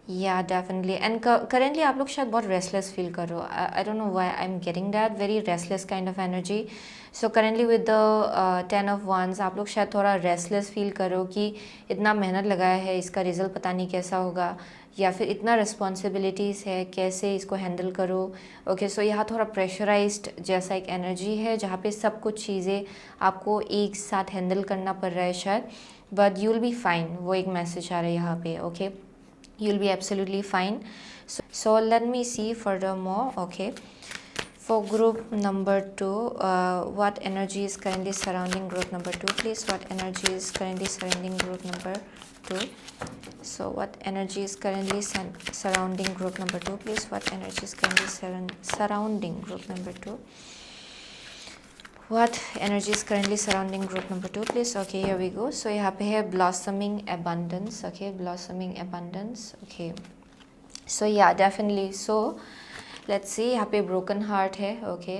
या डेफिनेटली. एंड करेंटली आप लोग शायद बहुत रेस्टलेस फील कर रहे हो. आई don't know why I am getting that very restless kind of energy. So currently with the 10 of wands आप लोग शायद थोड़ा रेस्टलेस फील करो कि इतना मेहनत लगाया है, इसका रिजल्ट पता नहीं कैसा होगा, या फिर इतना रिस्पॉन्सिबिलिटीज़ है, कैसे इसको हैंडल करो. ओके, सो यहाँ थोड़ा प्रेशराइज्ड जैसा एक एनर्जी है, जहाँ पे सब कुछ चीज़ें आपको एक साथ हैंडल करना पड़ रहा है शायद. But you will be fine, वो एक मैसेज आ रहा है यहाँ पे. Okay, you'll be absolutely fine. So let me see furthermore. Okay, for group number 2, what energy is currently surrounding group number 2, please? What energy is currently surrounding group number 2? So what energy is currently surrounding group number 2, please? What energy is currently surrounding group number 2? What energy is currently surrounding group number 2, please? Okay, here we go. So यहाँ पे है blossoming abundance. Okay, blossoming abundance. Okay, so yeah, definitely. So let's see, यहाँ पे broken heart है. Okay,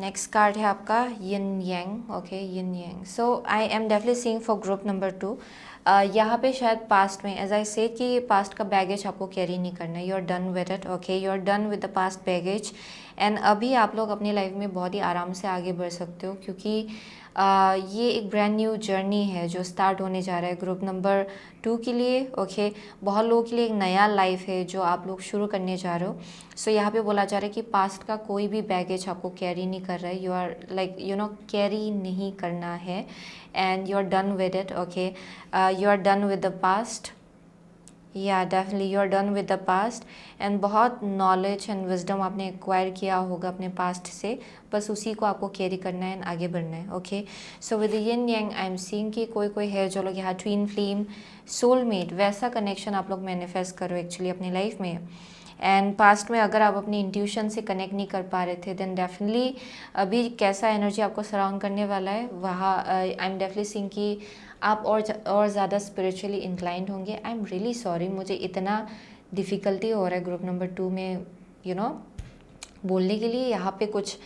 next card है आपका yin yang. Okay, yin yang. So I am definitely seeing for group number 2. यहाँ पे शायद पास्ट में, as I से कि पास्ट का बैगेज आपको कैरी नहीं करना है. You are done with it. Okay, you are done with the past baggage. And अभी आप लोग अपनी लाइफ में बहुत ही आराम से आगे बढ़ सकते हो, क्योंकि ये एक ब्रांड न्यू जर्नी है जो स्टार्ट होने जा रहा है ग्रुप नंबर 2 के लिए. ओके, बहुत लोगों के लिए एक नया लाइफ है जो आप लोग शुरू करने जा रहे हो. सो यहाँ पे बोला जा रहा है कि पास्ट का कोई भी बैगेज आपको कैरी नहीं कर रहा है. You are like you know carry नहीं करना है, and you are done with it. Okay, you are done with the past. Yeah definitely you are done with the past. And बहुत नॉलेज एंड विजडम आपने acquire किया होगा अपने past से, बस उसी को आपको कैरी करना है एंड आगे बढ़ना है. Okay, so with yin Yang I am seeing कि कोई है जो लोग यहाँ ट्विन फ्लेम, सोलमेट, वैसा कनेक्शन आप लोग मैनिफेस्ट करो एक्चुअली अपनी लाइफ में. एंड पास्ट में अगर आप अपनी इंट्यूशन से कनेक्ट नहीं कर पा रहे थे, देन डेफिनेटली अभी कैसा एनर्जी आपको सराउंड करने वाला है वहाँ आई एम डेफिनेटली सीइंग कि आप और ज़्यादा स्पिरिचुअली इंक्लाइंड होंगे. आई एम रियली सॉरी, मुझे इतना डिफ़िकल्टी हो रहा है ग्रुप नंबर 2 में यू नो बोलने के लिए. यहाँ पे कुछ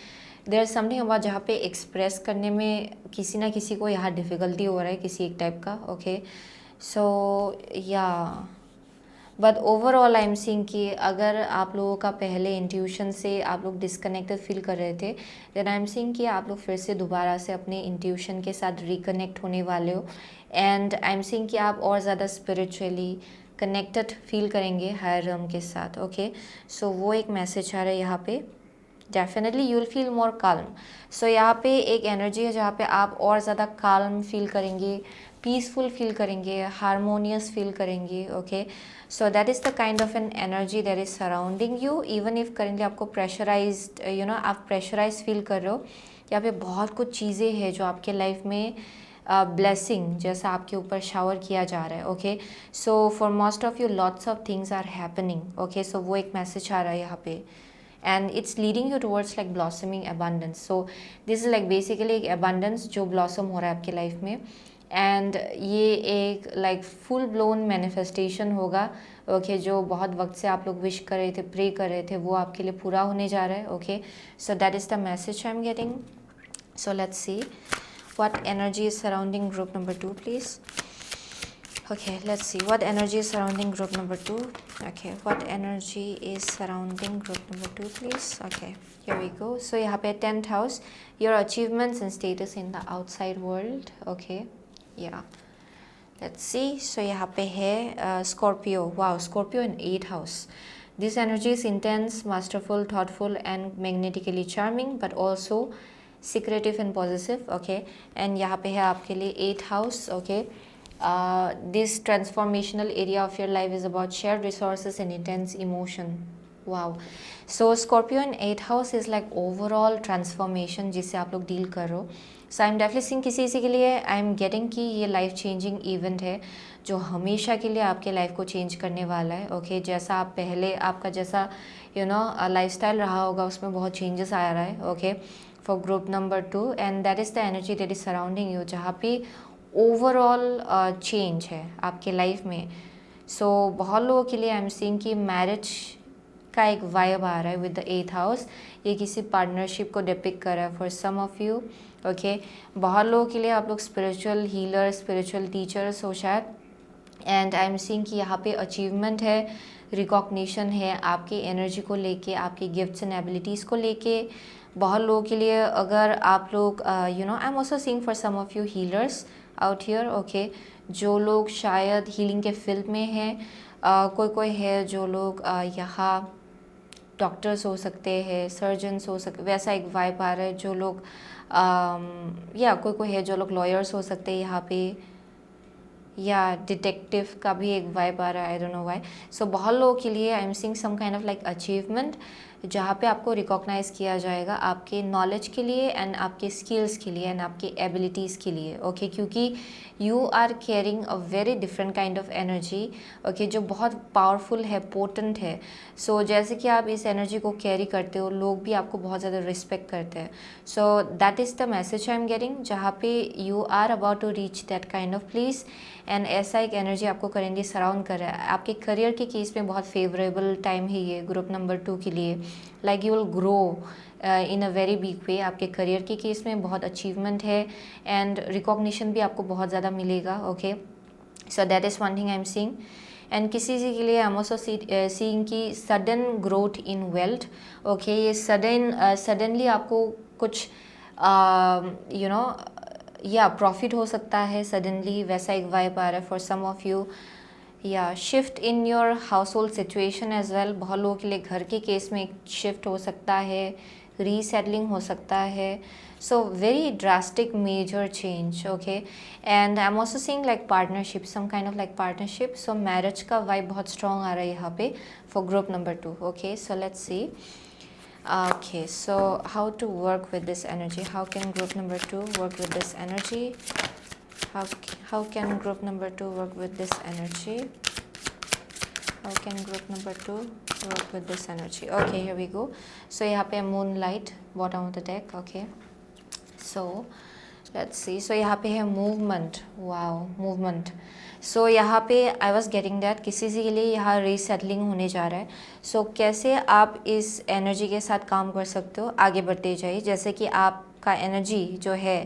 देयर इज़ समथिंग अबाउट जहाँ पे एक्सप्रेस करने में किसी ना किसी को यहाँ डिफ़िकल्टी हो रहा है किसी एक टाइप का. ओके, सो या but overall I am seeing कि अगर आप लोगों का पहले इंट्यूशन से आप लोग डिस्कनेक्टेड फील कर रहे थे, देन आई एम सीइंग कि आप लोग फिर से दोबारा से अपने इंट्यूशन के साथ रिकनेक्ट होने वाले हो. एंड आई एम सीइंग कि आप और ज़्यादा स्पिरिचुअली कनेक्टेड फील करेंगे हायर रम के साथ. ओके, सो वो एक मैसेज आ रहा है यहाँ पे. Definitely you will feel more calm. So यहाँ पे एक एनर्जी है जहाँ पे आप और ज़्यादा काल्म फील करेंगे, पीसफुल फील करेंगे, हारमोनियस फील करेंगे. Okay, so that is the kind of an energy that is surrounding you. Even if currently आपको प्रेशराइज्ड यू नो आप प्रेशराइज फील कर रहे हो, यहाँ पे बहुत कुछ चीज़ें हैं जो आपके लाइफ में ब्लेसिंग जैसा आपके ऊपर शावर किया जा रहा है. Okay, so for most of you lots of things are happening. Okay, so वो एक मैसेज आ रहा है यहाँ पे. and it's leading you towards like blossoming abundance. So this is like basically एक abundance जो blossom हो रहा है आपके life में, and ये एक like full blown manifestation होगा. ओके, जो बहुत वक्त से आप लोग विश कर रहे थे, प्रे कर रहे थे, वो आपके लिए पूरा होने जा रहा है. Okay, so that is the message I am getting. So let's C what energy is surrounding group number 2, please. Okay, let's see what energy is surrounding group number 2. Okay, what energy is surrounding group number 2, please. Okay, here we go. So यहाँ पे 10th house, your achievements and status in the outside world. Okay, yeah, let's see. So यहाँ पे है Scorpio. Wow, Scorpio in 8th house. This energy is intense, masterful, thoughtful and magnetically charming, but also secretive and positive, okay. And यहाँ पे है आपके लिए 8th house, okay. This transformational area of your life is about shared resources and intense emotion. Wow. So Scorpio in 8th house is like overall transformation जिससे आप लोग deal कर रहे हो। सो आई एम डेफिनेटली सीइंग किसी के लिए I am getting कि ये लाइफ चेंजिंग इवेंट है जो हमेशा के लिए आपके लाइफ को चेंज करने वाला है, ओके। जैसा आप पहले आपका जैसा लाइफस्टाइल रहा होगा उसमें बहुत चेंजेस आ रहा है, okay, for group number 2। And that is the energy that is surrounding you, जहाँ पे ओवरऑल चेंज है आपके लाइफ में। सो बहुत लोगों के लिए आई एम सीइंग कि मैरिज का एक वाइब आ रहा है विद द 8th हाउस। ये किसी पार्टनरशिप को डिपिक्ट कर रहा है for some of you, okay. बहुत लोगों के लिए आप लोग स्पिरिचुअल हीलर, स्पिरिचुअल टीचर्स हो शायद। एंड आई एम सीइंग कि यहाँ पे अचीवमेंट है, रिकॉग्निशन है आपकी एनर्जी को लेके, आपकी गिफ्ट्स एंड एबिलिटीज़ को लेके। बहुत लोगों के लिए अगर आप लोग I am also seeing for some of you healers out here, okay, जो लोग शायद हीलिंग के फील्ड में हैं। कोई है जो लोग यहाँ डॉक्टर्स हो सकते हैं, सर्जन्स हो सकते, वैसा एक वाइब आ रहा है। जो लोग या कोई है जो लोग लॉयर्स हो सकते हैं यहाँ पे, या डिटेक्टिव का भी एक वाइब आ रहा है, I don't know why. So बहुत लोगों के लिए I am seeing some kind of like achievement जहाँ पे आपको रिकॉग्नाइज़ किया जाएगा आपके नॉलेज के लिए एंड आपके स्किल्स के लिए एंड आपके एबिलिटीज़ के लिए, ओके। क्योंकि you are carrying a very different kind of energy, okay, जो बहुत पावरफुल है, पोटेंट है। सो जैसे कि आप इस एनर्जी को कैरी करते हो, लोग भी आपको बहुत ज़्यादा रिस्पेक्ट करते हैं। So that is the message I am getting, जहाँ पे you are about to reach that kind of place. And ऐसा एक एनर्जी आपको करेंटली सराउंड कर रहा है। आपके करियर के केस में बहुत फेवरेबल टाइम है ये ग्रुप नंबर 2 के लिए। Like you will grow in a very big way. आपके करियर के केस में बहुत अचीवमेंट है एंड रिकॉग्निशन भी आपको बहुत ज़्यादा मिलेगा, okay. So that is one thing I am seeing. And किसी के लिए आई एम ऑल्सो सीइंग कि sudden growth in wealth, okay. ये सडनली आपको कुछ या प्रॉफिट हो सकता है सडनली, वैसा एक वाइब आ रहा है फॉर सम ऑफ यू। या shift in your household situation as well. बहुत लोगों के लिए घर के केस में एक शिफ्ट हो सकता है, रीसेटलिंग हो सकता है। So very drastic major change, okay. And I am also seeing like partnership, some kind of like partnership. So marriage का वाइब बहुत स्ट्रॉन्ग आ रहा है यहाँ पे for group number 2, okay. So let's see, okay, so how to work with this energy? How can group number 2 work with this energy? How can group number 2 work with this energy? How can group number 2 work with this energy? Okay, here we go. So यहाँ पे moonlight bottom of the deck, okay. So let's see. So यहाँ पे है movement. Wow, movement. सो यहाँ पे I was getting that किसी के लिए यहाँ रीसेटलिंग होने जा रहा है। सो कैसे आप इस एनर्जी के साथ काम कर सकते हो, आगे बढ़ते जाइए। जैसे कि आपका एनर्जी जो है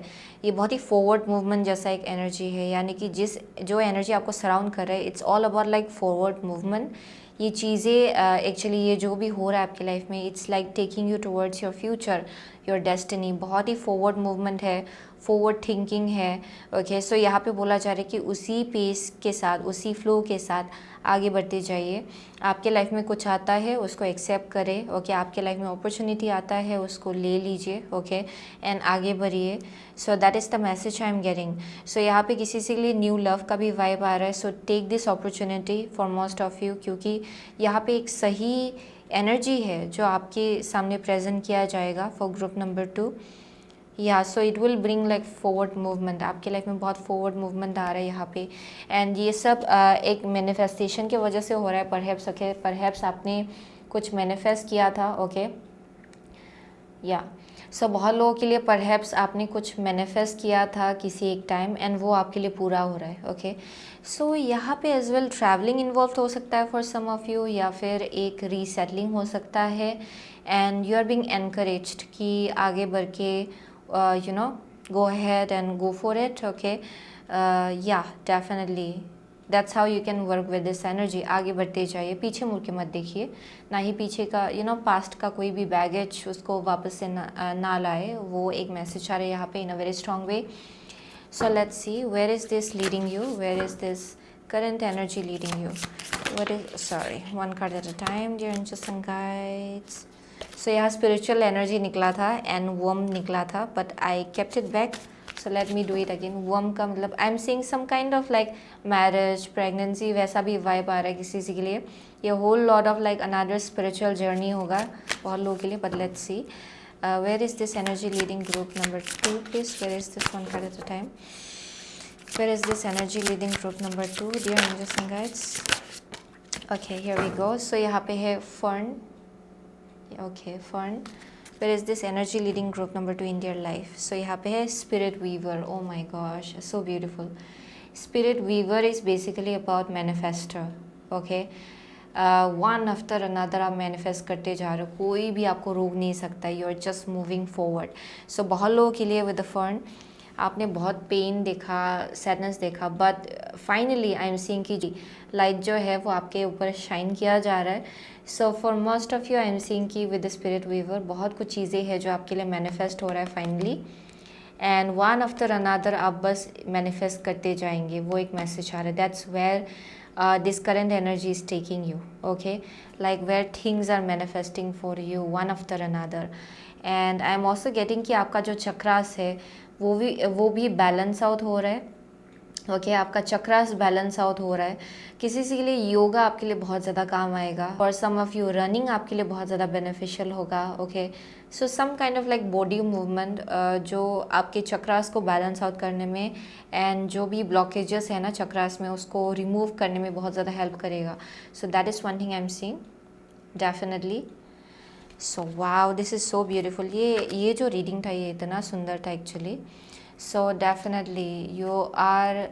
ये बहुत ही फॉरवर्ड मूवमेंट जैसा एक एनर्जी है, यानी कि जो एनर्जी आपको सराउंड कर रहा है it's all about like forward movement. ये चीज़ें एक्चुअली ये जो भी हो रहा है आपकी लाइफ में it's like taking you towards your future, your destiny. बहुत ही फॉरवर्ड मूवमेंट है, फॉरवर्ड थिंकिंग है, ओके। सो यहाँ पे बोला जा रहा है कि उसी पेस के साथ, उसी फ्लो के साथ आगे बढ़ते जाइए। आपके लाइफ में कुछ आता है उसको एक्सेप्ट करें, ओके। आपके लाइफ में अपॉर्चुनिटी आता है उसको ले लीजिए, ओके, एंड आगे बढ़िए। So that is the message I am getting. So यहाँ पे किसी के लिए न्यू लव का भी वाइब आ रहा है। So take this opportunity for most of you, क्योंकि यहाँ पे एक सही एनर्जी है जो आपके सामने प्रेजेंट किया जाएगा फॉर ग्रुप नंबर 2। या so it will bring like forward movement. आपके लाइफ में बहुत फॉरवर्ड मूवमेंट आ रहा है यहाँ पे। एंड ये सब एक मैनिफेस्टेशन की वजह से हो रहा है। परहैप्स, ओके, परहैप्स आपने कुछ मैनिफेस्ट किया था, ओके। या सो बहुत लोगों के लिए परहैप्स आपने कुछ मैनिफेस्ट किया था किसी एक टाइम एंड वो आपके लिए पूरा हो रहा है, ओके। सो यहाँ पे एज वेल ट्रैवलिंग इन्वॉल्व हो सकता है फॉर सम ऑफ यू, या फिर एक रीसेटलिंग हो सकता है। And you are being encouraged कि आगे बढ़ के go ahead and go for it, okay. Yeah, definitely that's how you can work with this energy. आगे बढ़ते जाइए, पीछे मुड़ के मत देखिए, ना ही पीछे का पास्ट का कोई भी बैगेज उसको वापस से ना लाए। वो एक मैसेज आ रहा है यहाँ पे in a very strong way. So let's see where is this leading you, where is this current energy leading you, what is, sorry, one card at a time, dear angels and guides. So यहाँ spiritual energy निकला था and worm निकला था, but I kept it back. So let me do it again. Worm का मतलब I am seeing some kind of like marriage, pregnancy, वैसा भी vibe आ रहा है किसी के लिए. ये whole lot of like another spiritual journey होगा बहुत लोगों के लिए. But let's see where is this energy leading group number 2 please. Where is this one card at a time? Where is this energy leading group number 2 dear angels and guides? Okay, here we go. So यहाँ पे है fern. Okay, fern. Where is this energy leading group number 2 in their life? So यहाँ पे है spirit weaver. Oh my gosh, so beautiful. Spirit weaver is basically about manifestor. Okay, one after another आप manifest करते जा रहे हो, कोई भी आपको रोक नहीं सकता. You are just moving forward. So बहुत लोगों के लिए विद द फर्न आपने बहुत पेन देखा, सैडनेस देखा, but finally I am seeing कि लाइट जो है वो आपके ऊपर शाइन किया जा रहा है. So for most of you I am seeing कि विद द स्पिरिट वीवर बहुत कुछ चीज़ें हैं जो आपके लिए मैनिफेस्ट हो रहा है finally, and one after another आप बस मैनिफेस्ट करते जाएंगे. वो एक मैसेज आ रहा है. That's where this current energy is taking you. Okay, like where things are manifesting for you one after another. And I am also getting कि आपका जो चक्रास है वो भी बैलेंस आउट हो रहा है. ओके आपका चक्रास बैलेंस आउट हो रहा है. किसी के लिए योगा आपके लिए बहुत ज़्यादा काम आएगा. और सम ऑफ यू रनिंग आपके लिए बहुत ज़्यादा बेनिफिशियल होगा. Okay so some kind of like body movement जो आपके चक्रास को बैलेंस आउट करने में एंड जो भी ब्लॉकेजेस है ना चक्रास में उसको रिमूव करने में बहुत ज़्यादा हेल्प करेगा. सो that is one thing I am seeing definitely. So wow this is so beautiful. ये जो रीडिंग था ये इतना सुंदर था actually. So definitely you are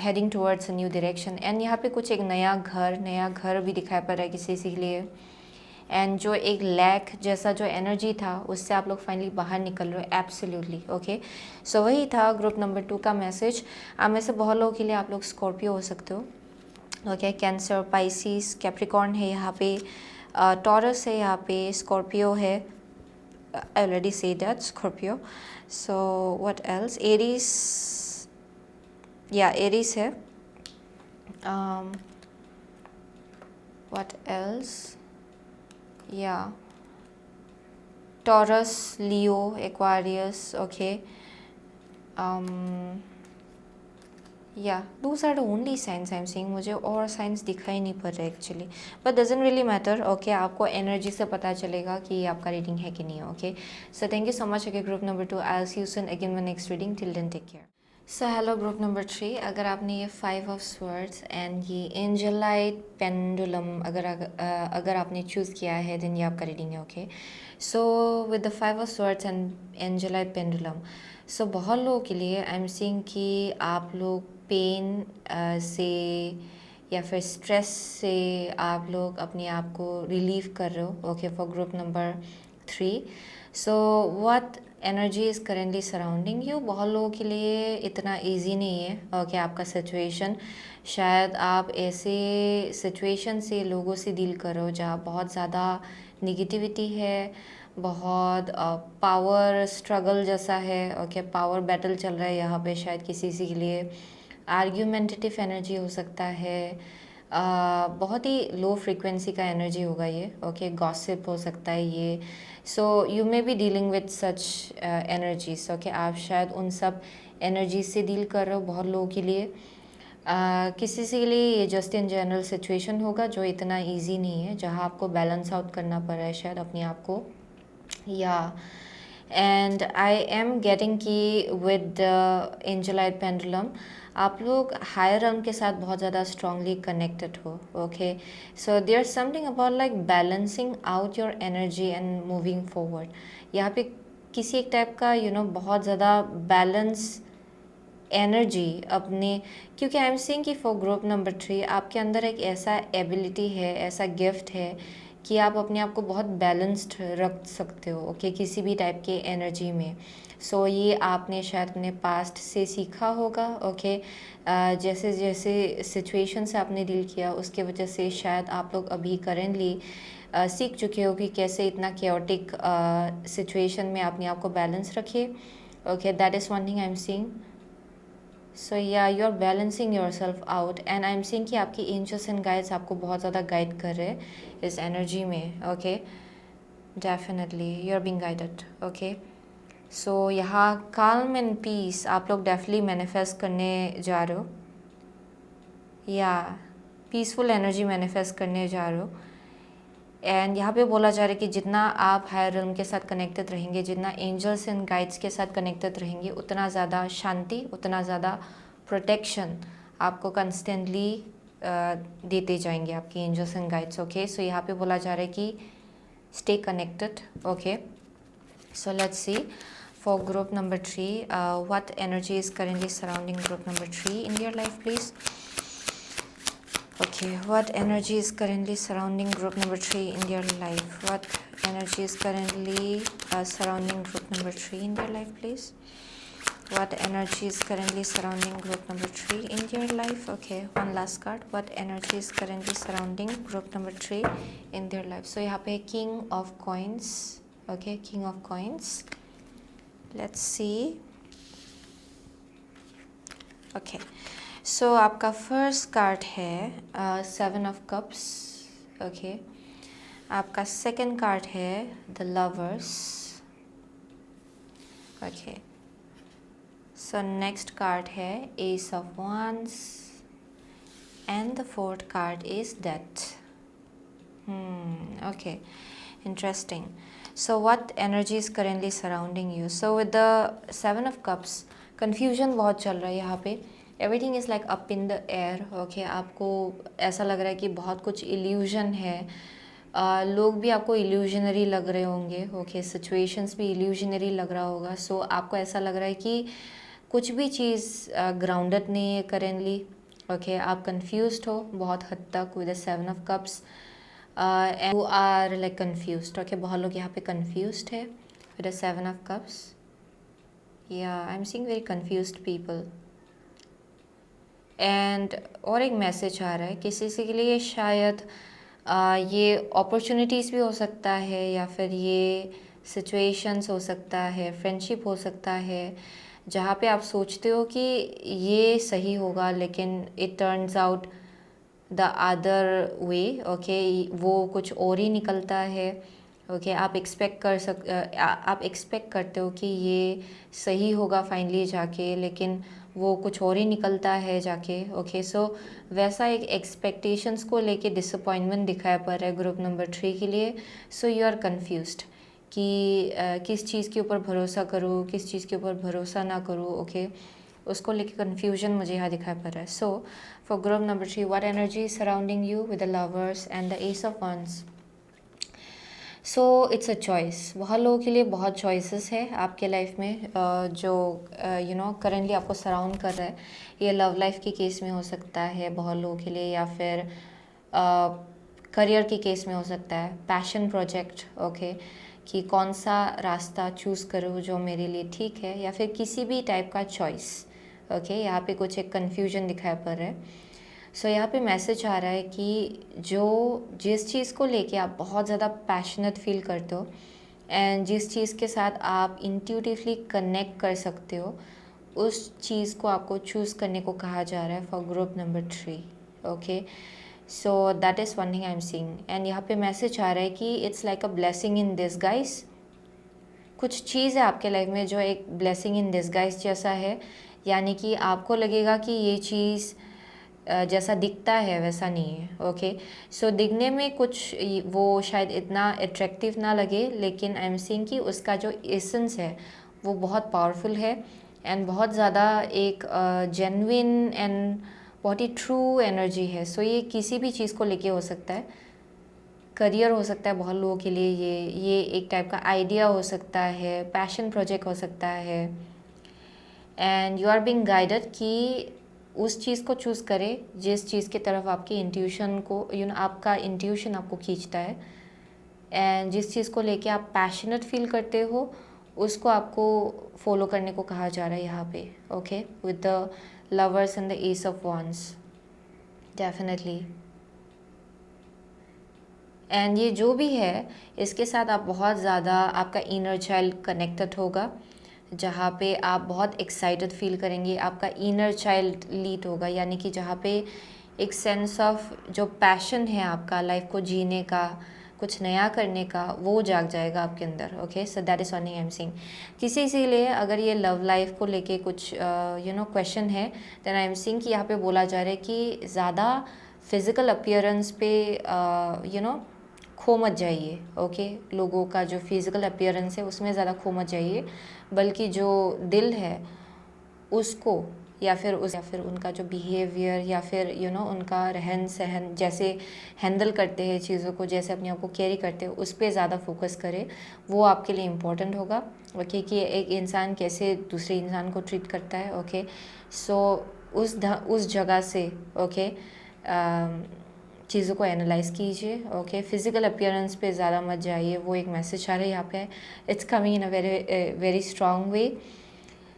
heading towards a new direction. and यहाँ पे कुछ एक नया घर भी दिखाई पड़ रहा है किसी के लिए. एंड जो एक लैक जैसा जो एनर्जी था उससे आप लोग फाइनली बाहर निकल रहे हो. एब्सोल्युटली. ओके सो वही था ग्रुप नंबर 2 का मैसेज. आप में से बहुत लोगों के लिए आप लोग स्कॉर्पियो हो सकते हो. ओके कैंसर, पाइसिस, कैप्रिकॉर्न है यहाँ पे, टॉरस है यहाँ पे, स्कॉर्पियो है. I already said that Scorpio. So what else? Aries. Yeah, Aries है. What else? Yeah. Taurus, Leo, Aquarius. Okay. Yeah, those are the only signs I'm seeing. मुझे और साइंस दिखाई नहीं पड़ रहे actually, but doesn't really matter. Okay आपको energy से पता चलेगा कि ये आपका रीडिंग है कि नहीं. Okay so thank you so much. Okay group number 2 I will see you soon again my next reading. Till then take care. So hello group number 3. अगर आपने ये 5 ऑफ स्वर्ड्स एंड ये एंजलाइट पेंडुलम अगर आपने choose किया है then ये आपका रीडिंग है. Okay so with the 5 of swords and angelite pendulum, so बहुत लोगों के लिए आई एम सीइंग कि आप लोग पेन से या फिर स्ट्रेस से आप लोग अपने आप को रिलीव कर रहे हो. Okay for group number 3. So what energy is currently surrounding you. बहुत लोगों के लिए इतना इजी नहीं है. ओके आपका सिचुएशन, शायद आप ऐसे सिचुएशन से लोगों से डील करो जहाँ बहुत ज़्यादा निगेटिविटी है, बहुत पावर स्ट्रगल जैसा है. ओके पावर बैटल चल रहा है यहाँ पे. शायद किसी के लिए आर्ग्यूमेंटेटिव एनर्जी हो सकता है. बहुत ही लो फ्रीक्वेंसी का एनर्जी होगा ये. ओके गॉसिप हो सकता है ये. So you may be dealing with such energies. Okay आप शायद उन सब एनर्जी से डील कर रहे हो बहुत लोगों के लिए. किसी के लिए ये जस्ट इन जनरल सिचुएशन होगा जो इतना इजी नहीं है, जहाँ आपको बैलेंस आउट करना पड़ रहा है शायद अपने आप को. या एंड आई एम गेटिंग की विद द एंजलाइट पेंडुलम आप लोग हायर रन के साथ बहुत ज़्यादा स्ट्रांगली कनेक्टेड हो. Okay so there something about like balancing out your energy and moving forward. यहाँ पे किसी एक टाइप का बहुत ज़्यादा बैलेंस एनर्जी अपने, क्योंकि आई एम सीइंग कि फॉर ग्रुप नंबर 3 आपके अंदर एक ऐसा एबिलिटी है, ऐसा गिफ्ट है कि आप अपने आप को बहुत बैलेंस्ड रख सकते हो. ओके किसी भी टाइप के एनर्जी में. सो ये आपने शायद अपने पास्ट से सीखा होगा. ओके जैसे जैसे सिचुएशन से आपने डील किया उसके वजह से शायद आप लोग अभी करेंटली सीख चुके हो कि कैसे इतना केओटिक सिचुएशन में अपने आप को बैलेंस रखिए. Okay that is one thing I am seeing. So yeah you are balancing yourself out and I am seeing कि आपकी एंजल्स एंड गाइड्स आपको बहुत ज़्यादा गाइड कर रहे हैं इस एनर्जी में. Okay definitely you are being guided. Okay, so यहाँ calm एंड पीस आप लोग डेफिनेटली मैनिफेस्ट करने जा रहे हो, या पीसफुल एनर्जी मैनिफेस्ट करने जा रहे हो. एंड यहाँ पे बोला जा रहा है कि जितना आप हायर रिल्म के साथ कनेक्टेड रहेंगे, जितना एंजल्स एंड गाइड्स के साथ कनेक्टेड रहेंगे, उतना ज़्यादा शांति, उतना ज़्यादा प्रोटेक्शन आपको कंस्टेंटली देते जाएंगे आपके angels and guides. Okay, so यहाँ पे बोला जा रहा है कि stay connected. Okay, so let's see for group number 3, what energy is currently surrounding group number 3 in your life, please. Okay, what energy is currently surrounding group number 3 in your life? What energy is currently surrounding group number 3 in your life, please? What energy is currently surrounding group number 3 in your life? Okay, one last card. What energy is currently surrounding group number 3 in their life? So यहाँ पे king of coins. Okay, king of coins. Let's see. Okay, so आपका first card है seven of cups. Okay, आपका second card है the lovers. Okay, so next card है ace of wands, and the fourth card is death. Okay, interesting. So what energy is currently surrounding you? So with the seven of cups, confusion बहुत चल रहा है यहाँ पे. Everything is like up in the air. Okay, आपको ऐसा लग रहा है कि बहुत कुछ illusion है. लोग भी आपको illusionary लग रहे होंगे. Okay, situations भी illusionary लग रहा होगा. So आपको ऐसा लग रहा है कि कुछ भी चीज़ grounded नहीं है currently. Okay, आप confused हो बहुत हद तक with the seven of cups. And you are like confused. Okay, बहुत लोग यहाँ पे confused है with the seven of cups. Yeah, I'm seeing very confused people. And और एक मैसेज आ रहा है किसी से के लिए शायद ये opportunities भी हो सकता है, या फिर ये situations हो सकता है, friendship हो सकता है, जहाँ पे आप सोचते हो कि ये सही होगा लेकिन it turns out the other way. Okay, वो कुछ और ही निकलता है. ओके, आप एक्सपेक्ट करते हो कि ये सही होगा फाइनली जाके, लेकिन वो कुछ और ही निकलता है जाके. ओके, सो वैसा एक एक्सपेक्टेशंस को लेके डिसअपॉइंटमेंट दिखाया पड़ रहा है ग्रुप नंबर 3 के लिए. सो यू आर कन्फ्यूज्ड कि किस चीज़ के ऊपर भरोसा करूँ, किस चीज़ के ऊपर भरोसा ना करूँ. ओके, उसको लेके कन्फ्यूजन मुझे यहाँ दिखाई पड़ रहा है. So for group number 3, what energy surrounding you with the lovers and the ace of wands. So it's a choice. बहुत लोगों के लिए बहुत चॉइसेस है आपके लाइफ में जो यू नो करेंटली आपको सराउंड कर रहा है. ये लव लाइफ के केस में हो सकता है बहुत लोगों के लिए, या फिर करियर के केस में हो सकता है, पैशन प्रोजेक्ट. ओके, कि कौन सा रास्ता चूज़ करूँ जो मेरे लिए ठीक है, या फिर किसी भी टाइप का चॉइस. ओके, यहाँ पे कुछ एक कन्फ्यूजन दिखाई पड़ रहा है. सो यहाँ पे मैसेज आ रहा है कि जिस चीज़ को लेके आप बहुत ज़्यादा पैशनेट फील करते हो, एंड जिस चीज़ के साथ आप इंट्यूटिवली कनेक्ट कर सकते हो, उस चीज़ को आपको चूज़ करने को कहा जा रहा है for group number 3. Okay, so that is one thing I am seeing. And यहाँ पे मैसेज आ रहा है कि it's like a blessing in disguise. कुछ चीज़ है आपके लाइफ में जो एक ब्लेसिंग इन डिसगाइज जैसा है, यानी कि आपको लगेगा कि ये चीज़ जैसा दिखता है वैसा नहीं है. ओके, सो दिखने में कुछ वो शायद इतना अट्रैक्टिव ना लगे, लेकिन आई एम सीइंग कि उसका जो एसेंस है वो बहुत पावरफुल है, एंड बहुत ज़्यादा एक जेन्युइन एंड बहुत ही ट्रू एनर्जी है. सो ये किसी भी चीज़ को लेके हो सकता है. करियर हो सकता है बहुत लोगों के लिए, ये एक टाइप का आइडिया हो सकता है, पैशन प्रोजेक्ट हो सकता है. And you are being guided कि उस चीज़ को चूज़ करें जिस चीज़ की तरफ आपकी इंट्यूशन को आपका इंट्यूशन आपको खींचता है, एंड जिस चीज़ को लेके आप पैशनेट फील करते हो उसको आपको फॉलो करने को कहा जा रहा है यहाँ पे. Okay, with the lovers and the ace of wands, definitely. And ये जो भी है इसके साथ आप बहुत ज़्यादा आपका इनर चाइल्ड कनेक्टेड होगा, जहाँ पे आप बहुत एक्साइटेड फील करेंगे. आपका इनर चाइल्ड लीड होगा, यानी कि जहाँ पे एक सेंस ऑफ जो पैशन है आपका लाइफ को जीने का, कुछ नया करने का वो जाग जाएगा आपके अंदर। Okay, so that is one thing I am saying. किसी इसीलिए अगर ये लव लाइफ को लेके कुछ क्वेश्चन है, देन आई एम सेइंग कि यहाँ पे बोला जा रहा है कि ज़्यादा फिज़िकल अपीयरेंस पे खो मत जाइए। ओके, लोगों का जो फिज़िकल अपीयरेंस है उसमें ज़्यादा खो मत जाइए, बल्कि जो दिल है उसको या फिर उनका जो बिहेवियर या फिर उनका रहन सहन, जैसे हैंडल करते हैं चीज़ों को, जैसे अपने आप को कैरी करते हैं, उस पर ज़्यादा फोकस करें। वो आपके लिए इम्पोर्टेंट होगा। ओके, कि एक इंसान कैसे दूसरे इंसान को ट्रीट करता है। ओके, सो उस जगह से ओके चीज़ों को एनालाइज कीजिए। ओके, फिज़िकल अपीयरेंस पे ज़्यादा मत जाइए। वो एक मैसेज आ रहा है यहाँ पे, it's coming in a very strong way.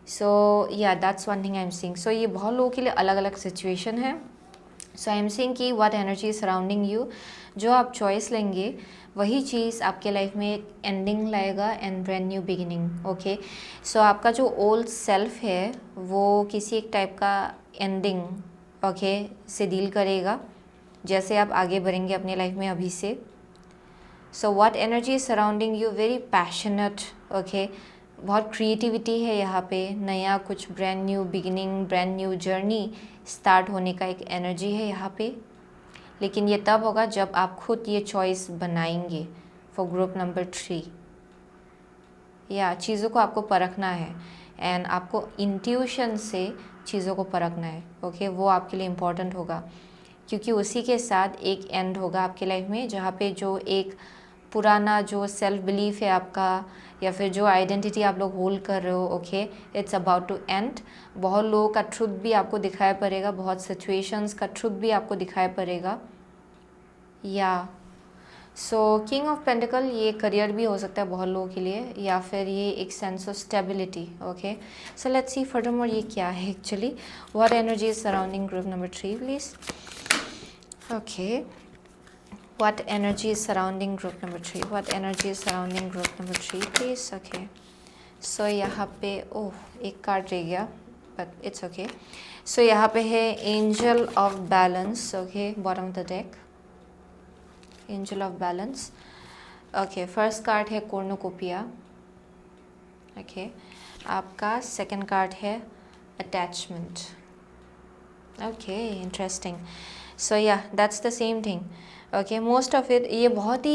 So yeah that's one thing I am seeing. So ये बहुत लोगों के लिए अलग अलग सिचुएशन है। सो आई एम सीइंग कि what energy is surrounding you, जो आप चॉइस लेंगे वही चीज़ आपके लाइफ में एक एंडिंग लाएगा and brand new beginning. Okay, so आपका जो ओल्ड सेल्फ है वो किसी एक टाइप का एंडिंग ओके से डील करेगा जैसे आप आगे बढ़ेंगे अपने लाइफ में अभी से। सो what energy is surrounding you, very passionate. Okay, बहुत क्रिएटिविटी है यहाँ पे, नया कुछ brand new beginning, brand new journey start होने का एक एनर्जी है यहाँ पे। लेकिन ये तब होगा जब आप खुद ये चॉइस बनाएंगे फॉर ग्रुप नंबर 3। या चीज़ों को आपको परखना है एंड आपको इंट्यूशन से चीज़ों को परखना है। ओके, वो आपके लिए इम्पॉर्टेंट होगा, क्योंकि उसी के साथ एक एंड होगा आपके लाइफ में, जहाँ पे जो एक पुराना जो सेल्फ बिलीफ है आपका या फिर जो आइडेंटिटी आप लोग होल्ड कर रहे हो, okay, it's about to end. बहुत लोगों का ट्रुथ भी आपको दिखाई पड़ेगा, बहुत सिचुएशंस का ट्रुथ भी आपको दिखाई पड़ेगा। या सो किंग ऑफ पेंटिकल ये करियर भी हो सकता है बहुत लोगों के लिए, या फिर ये एक sense of stability. Okay, so let's C furthermore ये क्या है actually. What energy is surrounding group number 3 please. Okay, what energy is surrounding group number 3, what energy is surrounding group number 3 please। okay, so यहाँ पे एक card रह गया but it's okay। so यहाँ पे है angel of balance। okay, bottom of the deck, angel of balance। okay, first card है cornucopia। okay, आपका second कार्ड है attachment। okay, interesting। so yeah, that's the same thing। Okay, most of it ये बहुत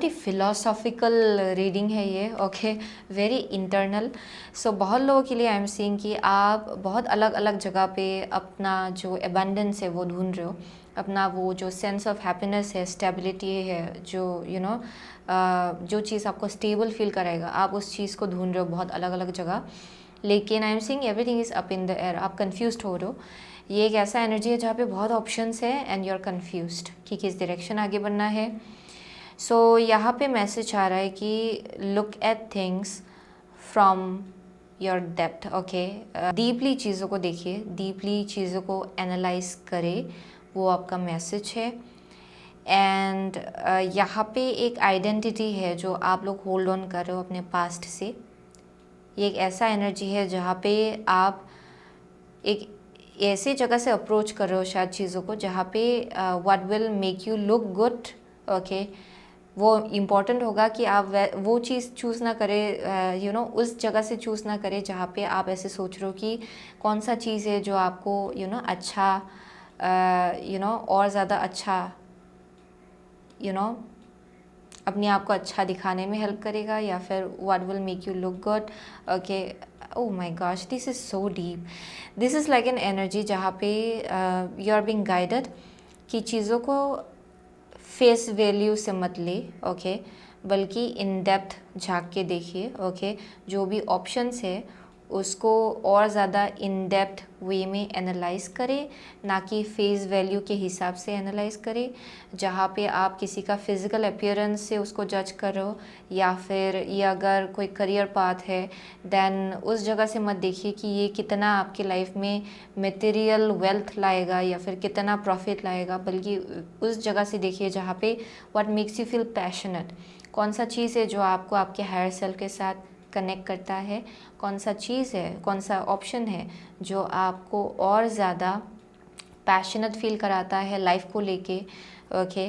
ही philosophical reading है ये। Okay, very internal. सो बहुत लोगों के लिए आई एम सीइंग कि आप बहुत अलग अलग जगह पे अपना जो एबंडेंस है वो ढूंढ रहे हो, अपना वो जो सेंस ऑफ हैप्पीनेस है, स्टेबिलिटी है, जो जो चीज़ आपको स्टेबल फील कराएगा, आप उस चीज़ को ढूंढ रहे हो बहुत अलग अलग जगह। लेकिन आई am seeing everything is up in the air, आप कन्फ्यूज हो रहे हो। ये एक ऐसा एनर्जी है जहाँ पे बहुत ऑप्शंस है एंड यू आर कन्फ्यूज्ड कि किस डायरेक्शन आगे बढ़ना है। सो यहाँ पे मैसेज आ रहा है कि look at things from your depth. Okay, deeply चीज़ों को देखिए, डीपली चीज़ों को एनालाइज करें, वो आपका मैसेज है। एंड यहाँ पे एक आइडेंटिटी है जो आप लोग होल्ड ऑन कर रहे हो अपने पास्ट से। ये एक ऐसा एनर्जी है जहाँ पे आप एक ऐसी जगह से अप्रोच कर रहे हो शायद चीज़ों को, जहाँ पे what will make you look good. Okay, वो इम्पॉर्टेंट होगा कि आप वो चीज़ चूज़ ना करें, उस जगह से चूज़ ना करें जहाँ पे आप ऐसे सोच रहे हो कि कौन सा चीज़ है जो आपको अच्छा और ज़्यादा अच्छा अपने आप को अच्छा दिखाने में हेल्प करेगा, या फिर what will make you look good. Okay, oh my gosh, this is so deep। this is like an energy जहाँ पे you are being guided कि चीज़ों को फेस वैल्यू से मत ले। ओके, बल्कि इन डेप्थ झांक के देखिए। ओके, जो भी ऑप्शंस है उसको और ज़्यादा इन डेप्थ वे में एनालाइज करें, ना कि फेस वैल्यू के हिसाब से एनालाइज करें, जहाँ पे आप किसी का फिज़िकल अपीयरेंस से उसको जज कर रहे हो, या फिर ये अगर कोई करियर पाथ है देन उस जगह से मत देखिए कि ये कितना आपके लाइफ में मटेरियल वेल्थ लाएगा या फिर कितना प्रॉफिट लाएगा, बल्कि उस जगह से देखिए जहाँ पे what makes you feel passionate. कौन सा चीज़ है जो आपको आपके हायर सेल्फ के साथ कनेक्ट करता है, कौन सा चीज़ है, कौन सा ऑप्शन है जो आपको और ज़्यादा पैशनेट फील कराता है लाइफ को लेके। ओके,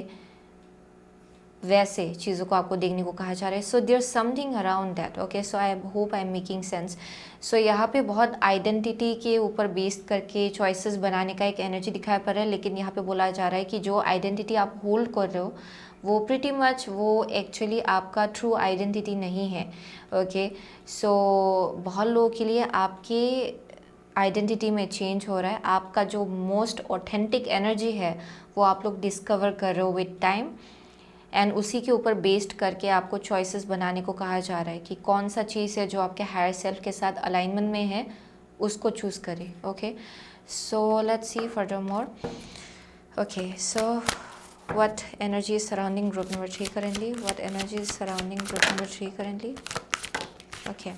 वैसे चीज़ों को आपको देखने को कहा जा रहा है. So there something around that. Okay, so I hope I am making sense. So यहाँ पे बहुत आइडेंटिटी के ऊपर बेस्ड करके चॉइसेस बनाने का एक एनर्जी दिखाई पड़ रहा है, लेकिन यहाँ पे बोला जा रहा है कि जो आइडेंटिटी आप होल्ड कर रहे हो वो प्रिटी मच वो एक्चुअली आपका ट्रू आइडेंटिटी नहीं है. ओके, सो बहुत लोगों के लिए आपके आइडेंटिटी में चेंज हो रहा है. आपका जो मोस्ट ऑथेंटिक एनर्जी है वो आप लोग डिस्कवर कर रहे हो विद टाइम, एंड उसी के ऊपर बेस्ड करके आपको चॉइसेस बनाने को कहा जा रहा है कि कौन सा चीज़ है जो आपके हायर सेल्फ के साथ अलाइनमेंट में है, उसको चूज़ करें. Okay, so let's C further more. Okay, so what energy is surrounding group number 3 currently? What energy is surrounding group number 3 currently? Okay,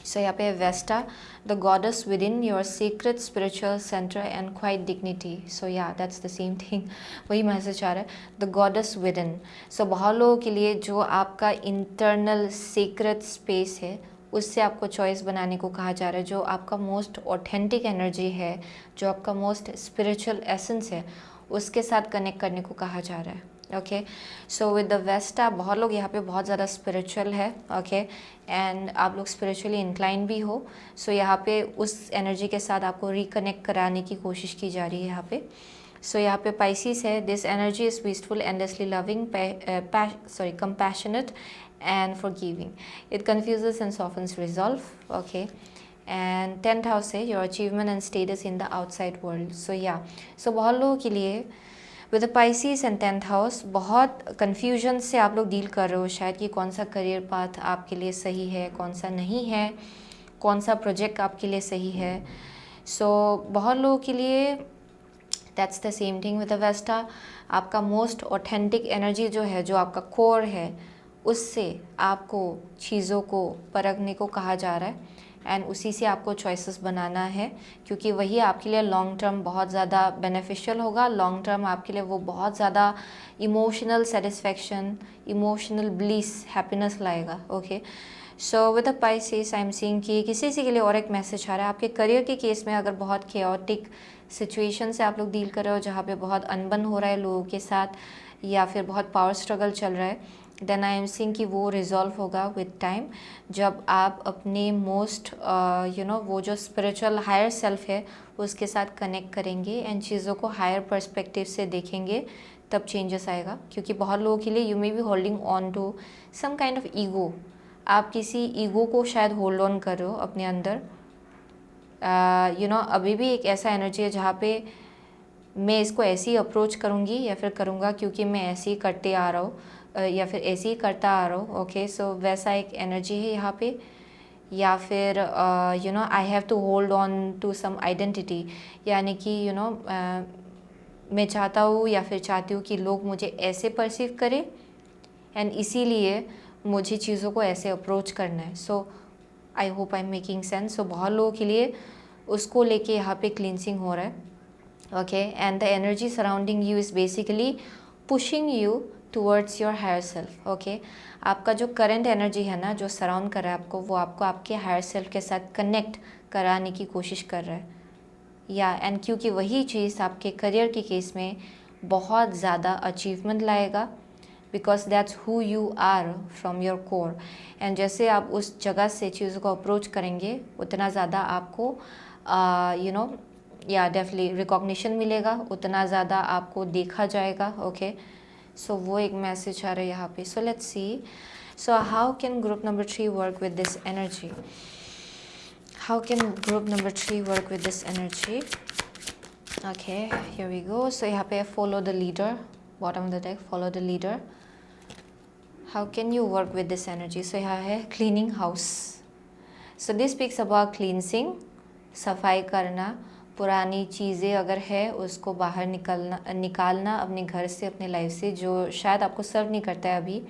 so यहाँ पे Vesta, the goddess within your secret spiritual center and quiet dignity. So yeah, that's the same thing. वही message आ रहा है, the goddess within. So बहुत लोगों के लिए जो आपका internal secret space है उससे आपको चॉइस बनाने को कहा जा रहा है. जो आपका मोस्ट ऑथेंटिक एनर्जी है, जो आपका मोस्ट स्पिरिचुअल एसेंस है, उसके साथ कनेक्ट करने को कहा जा रहा है. Okay, so with the Vesta बहुत लोग यहाँ पे बहुत ज़्यादा स्पिरिचुअल है. ओके, एंड आप लोग स्पिरिचुअली इंक्लाइन भी हो. सो यहाँ पे उस एनर्जी के साथ आपको रिकनेक्ट कराने की कोशिश की जा रही है यहाँ पे. सो यहाँ पे पाइसिस है, this energy is peaceful, endlessly loving, compassionate and forgiving. It confuses and softens resolve. Okay, and 10th house है your achievement and status in the outside world. So yeah, so बहुत लोगों के लिए with the Pisces and 10th house बहुत confusion से आप लोग deal कर रहे हो शायद कि कौन सा करियर पाथ आपके लिए सही है, कौन सा नहीं है, कौन सा प्रोजेक्ट आपके लिए सही है. सो बहुत लोगों के लिए that's the same thing with the Vesta. आपका मोस्ट ऑथेंटिक एनर्जी जो है, जो आपका कोर है, उससे आपको चीज़ों को परखने को कहा जा रहा है, एंड उसी से आपको चॉइसेस बनाना है, क्योंकि वही आपके लिए लॉन्ग टर्म बहुत ज़्यादा बेनिफिशियल होगा. लॉन्ग टर्म आपके लिए वो बहुत ज़्यादा emotional satisfaction, emotional bliss, happiness लाएगा. Okay, so with the Pisces I am seeing कि किसी के लिए और एक मैसेज आ रहा है. आपके करियर के केस में अगर बहुत केओटिक सिचुएशन से आप लोग डील कर रहे हो, जहाँ पे बहुत अनबन हो रहा है लोगों के साथ, या फिर बहुत पावर स्ट्रगल चल रहा है, देन आई एम सीइंग कि वो रिजॉल्व होगा विद टाइम, जब आप अपने मोस्ट वो जो स्पिरिचुअल हायर सेल्फ है उसके साथ कनेक्ट करेंगे एंड चीज़ों को हायर पर्सपेक्टिव से देखेंगे, तब चेंजेस आएगा. क्योंकि बहुत लोगों के लिए you may be holding on to some kind of ego. आप किसी ईगो को शायद होल्ड ऑन कर रहे हो अपने अंदर. अभी भी एक ऐसा एनर्जी है जहाँ पे मैं इसको ऐसे ही अप्रोच करूँगी या फिर करूँगा क्योंकि मैं ऐसे ही करते आ रहा हूँ, या फिर ऐसे ही करता आ रहा हूँ. ओके, सो वैसा एक एनर्जी है यहाँ पे. या फिर I have to hold on to some identity, यानी कि मैं चाहता हूँ या फिर चाहती हूँ कि लोग मुझे ऐसे परसीव करें, एंड इसीलिए मुझे चीज़ों को ऐसे अप्रोच करना है. So I hope I am making sense. So बहुत लोगों के लिए उसको लेके यहाँ पे क्लींसिंग हो रहा है. Okay, and the energy surrounding you is basically pushing you towards your higher self. Okay, आपका जो करंट एनर्जी है ना, जो सराउंड कर रहा है आपको, वो आपको आपके हायर सेल्फ के साथ कनेक्ट कराने की कोशिश कर रहा है. या एंड क्योंकि वही चीज़ आपके करियर के केस में बहुत ज़्यादा अचीवमेंट लाएगा, because that's who you are from your core. And जैसे आप उस जगह से चीज़ों को अप्रोच करेंगे, उतना ज़्यादा आपको या डेफिनेटली रिकॉग्निशन मिलेगा, उतना ज़्यादा आपको देखा जाएगा. ओके, सो वो एक मैसेज आ रहा है यहाँ पे. So let's see, so how can group number 3 work with this energy? How can group number 3 work with this energy? Okay, here we go. So यहाँ पे follow the leader, bottom of the deck, follow the leader. How can you work with this energy? So यहाँ है cleaning house. So this speaks about cleansing, सफाई करना, पुरानी चीज़ें अगर है उसको बाहर निकालना अपने घर से, अपने लाइफ से, जो शायद आपको सर्व नहीं करता है अभी.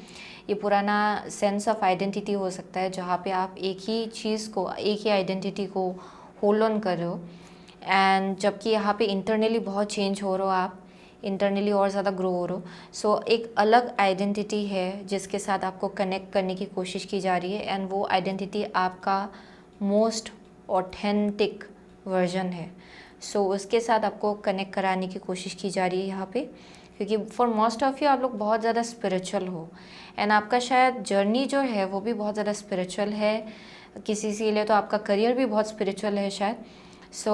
ये पुराना सेंस ऑफ आइडेंटिटी हो सकता है जहाँ पे आप एक ही चीज़ को, एक ही आइडेंटिटी को होल्ड ऑन कर रहे हो, एंड जबकि यहाँ पे इंटरनली बहुत चेंज हो रहे हो, आप इंटरनली और ज़्यादा ग्रो हो रहे हो. सो एक अलग आइडेंटिटी है जिसके साथ आपको कनेक्ट करने की कोशिश की जा रही है, एंड वो आइडेंटिटी आपका मोस्ट ऑथेंटिक वर्जन है. सो उसके साथ आपको कनेक्ट कराने की कोशिश की जा रही है यहाँ पे. क्योंकि फॉर मोस्ट ऑफ यू आप लोग बहुत ज़्यादा स्पिरिचुअल हो, एंड आपका शायद जर्नी जो है वो भी बहुत ज़्यादा स्पिरिचुअल है। किसी के लिए तो आपका करियर भी बहुत स्पिरिचुअल है शायद। सो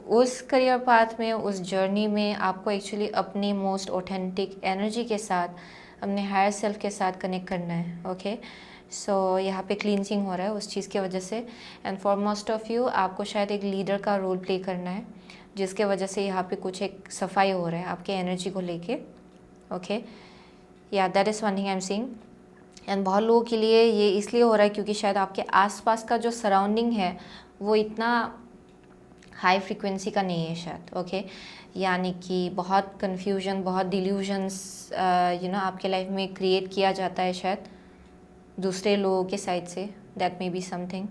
उस करियर पाथ में, उस जर्नी में आपको एक्चुअली अपनी मोस्ट ऑथेंटिक एनर्जी के साथ, अपने हायर सेल्फ के साथ कनेक्ट करना है। ओके, सो यहाँ पे क्लींसिंग हो रहा है उस चीज़ की वजह से, and for most of you आपको शायद एक लीडर का रोल प्ले करना है, जिसके वजह से यहाँ पे कुछ एक सफाई हो रहा है आपके एनर्जी को लेके। ओके, या that is one thing I am seeing. And बहुत लोगों के लिए ये इसलिए हो रहा है क्योंकि शायद आपके आसपास का जो सराउंडिंग है वो इतना हाई फ्रीक्वेंसी का नहीं है शायद। ओके, यानी कि बहुत कन्फ्यूजन, बहुत डिल्यूजन्स आपके लाइफ में क्रिएट किया जाता है शायद दूसरे लोगों के साइड से, that may be something.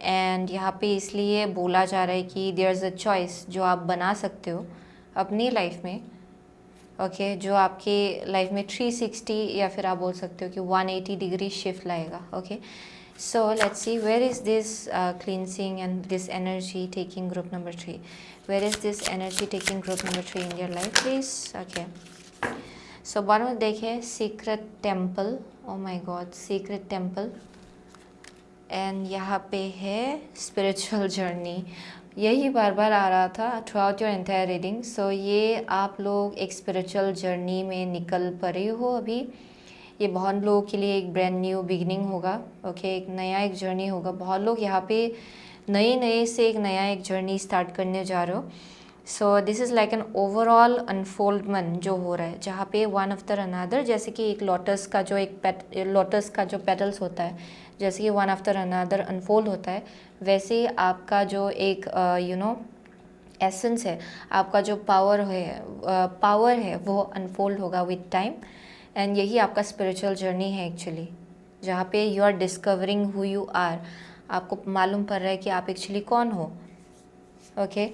And यहाँ पे इसलिए बोला जा रहा है कि देयर इज़ अ चॉइस जो आप बना सकते हो अपनी लाइफ में। ओके, जो आपके लाइफ में 360 या फिर आप बोल सकते हो कि 180 डिग्री शिफ्ट लाएगा। Okay, so let's see where is this cleansing and this energy taking group number 3. Where is this energy taking group number 3 in your life, please? Okay, so bottom में देखें secret temple. Oh my god, secret temple. And यहाँ पे है spiritual journey. यही बार बार आ रहा था throughout your entire reading. So ये आप लोग एक स्पिरिचुअल जर्नी में निकल पड़े हो अभी। ये बहुत लोगों के लिए एक ब्रांड न्यू बिगिनिंग होगा। ओके, एक नया एक जर्नी होगा। बहुत लोग यहाँ पे नए से एक नया एक जर्नी स्टार्ट करने जा रहे हो। सो this is like an overall unfoldment जो हो रहा है, जहाँ पे वन आफ्टर अनदर, जैसे कि एक लोटस का जो पेटल्स होता है, जैसे कि वन आफ्टर अनदर अनफोल्ड होता है, वैसे ही आपका जो एक एसेंस है, आपका जो पावर है वो अनफोल्ड होगा विद टाइम। एंड यही आपका स्पिरिचुअल जर्नी है एक्चुअली, जहाँ पे you are discovering who you are. आपको मालूम पड़ रहा है कि आप एक्चुअली कौन हो। Okay,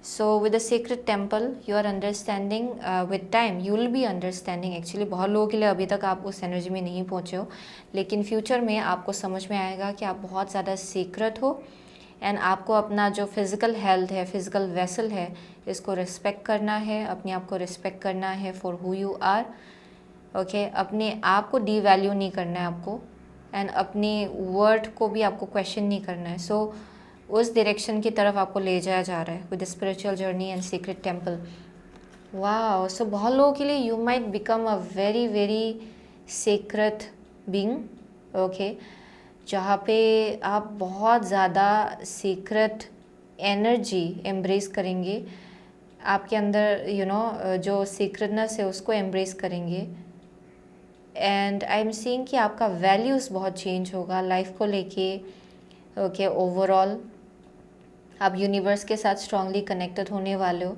so with the secret temple you are understanding, with time you will be understanding. Actually बहुत लोगों के लिए अभी तक आप उस एनर्जी में नहीं पहुँचे हो, लेकिन फ्यूचर में आपको समझ में आएगा कि आप बहुत ज़्यादा सीक्रेट हो। एंड आपको अपना जो फिज़िकल हेल्थ है, फिज़िकल वेसल है, इसको रिस्पेक्ट करना है, अपने आप को रिस्पेक्ट करना है for who you are. Okay, अपने आप को डी वैल्यू नहीं करना है आपको, एंड अपनी वर्थ को भी आपको क्वेश्चन नहीं करना है। सो उस डायरेक्शन की तरफ आपको ले जाया जा रहा है with spiritual journey and secret temple. Wow, so बहुत लोगों के लिए you might become a very very secret being. Okay, जहाँ पे आप बहुत ज़्यादा सीक्रेट एनर्जी एम्ब्रेस करेंगे, आपके अंदर जो सीक्रेटनेस है उसको एम्ब्रेस करेंगे। एंड आई एम सीइंग कि आपका वैल्यूज़ बहुत चेंज होगा लाइफ को लेके। ओके, ओवरऑल आप यूनिवर्स के साथ स्ट्रांगली कनेक्टेड होने वाले हो।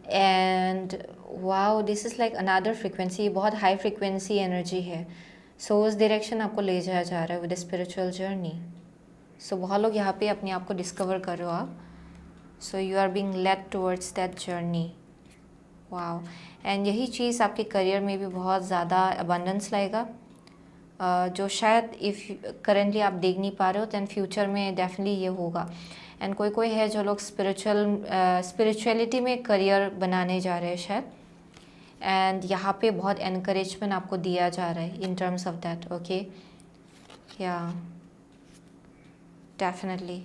And wow, this is like another frequency, बहुत हाई फ्रिक्वेंसी एनर्जी है। सो उस डायरेक्शन आपको ले जाया जा रहा है विद स्पिरिचुअल जर्नी। सो बहुत लोग यहाँ पे अपने आप को डिस्कवर कर रहे हो आप। So you are being led towards that journey. Wow, and यही चीज़ आपके करियर में भी बहुत ज़्यादा अबंडेंस लाएगा, जो शायद इफ़ करेंटली आप देख नहीं पा रहे हो, दैन फ्यूचर में डेफिनेटली ये होगा। एंड कोई है जो लोग स्पिरिचुअलिटी में करियर बनाने जा रहे हैं शायद, एंड यहाँ पे बहुत एनकरेजमेंट आपको दिया जा रहा है in terms of that. Okay, yeah definitely.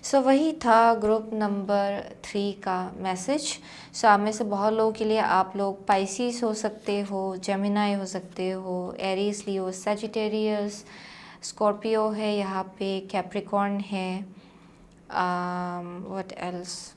सो वही था ग्रुप नंबर 3 का मैसेज। सो आप में से बहुत लोगों के लिए, आप लोग पाइसिस हो सकते हो, जेमिनाई हो सकते हो, एरीज, लियो, सजिटेरियस, स्कॉर्पियो है यहाँ पे, कैप्रिकॉर्न है, what else,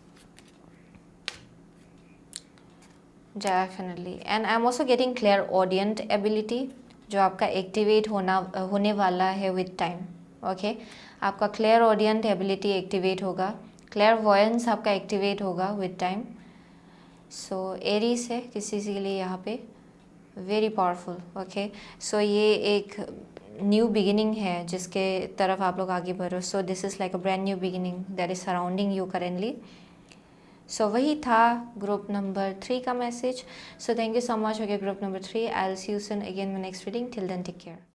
definitely. And I am also getting clairaudient ability, जो आपका एक्टिवेट होने वाला है विद टाइम। ओके, आपका क्लियर ऑडियंट एबिलिटी एक्टिवेट होगा, क्लियर वॉयंस आपका एक्टिवेट होगा विद टाइम। सो एरीज है किसी के लिए यहाँ पे वेरी पावरफुल। ओके, सो ये एक न्यू बिगिनिंग है जिसके तरफ आप लोग आगे बढ़ो। So this is like a brand new beginning that is surrounding you currently. So वही था ग्रुप नंबर 3 का मैसेज। So thank you so much. Okay, group number 3, I will see you soon again in next reading. Till then take care.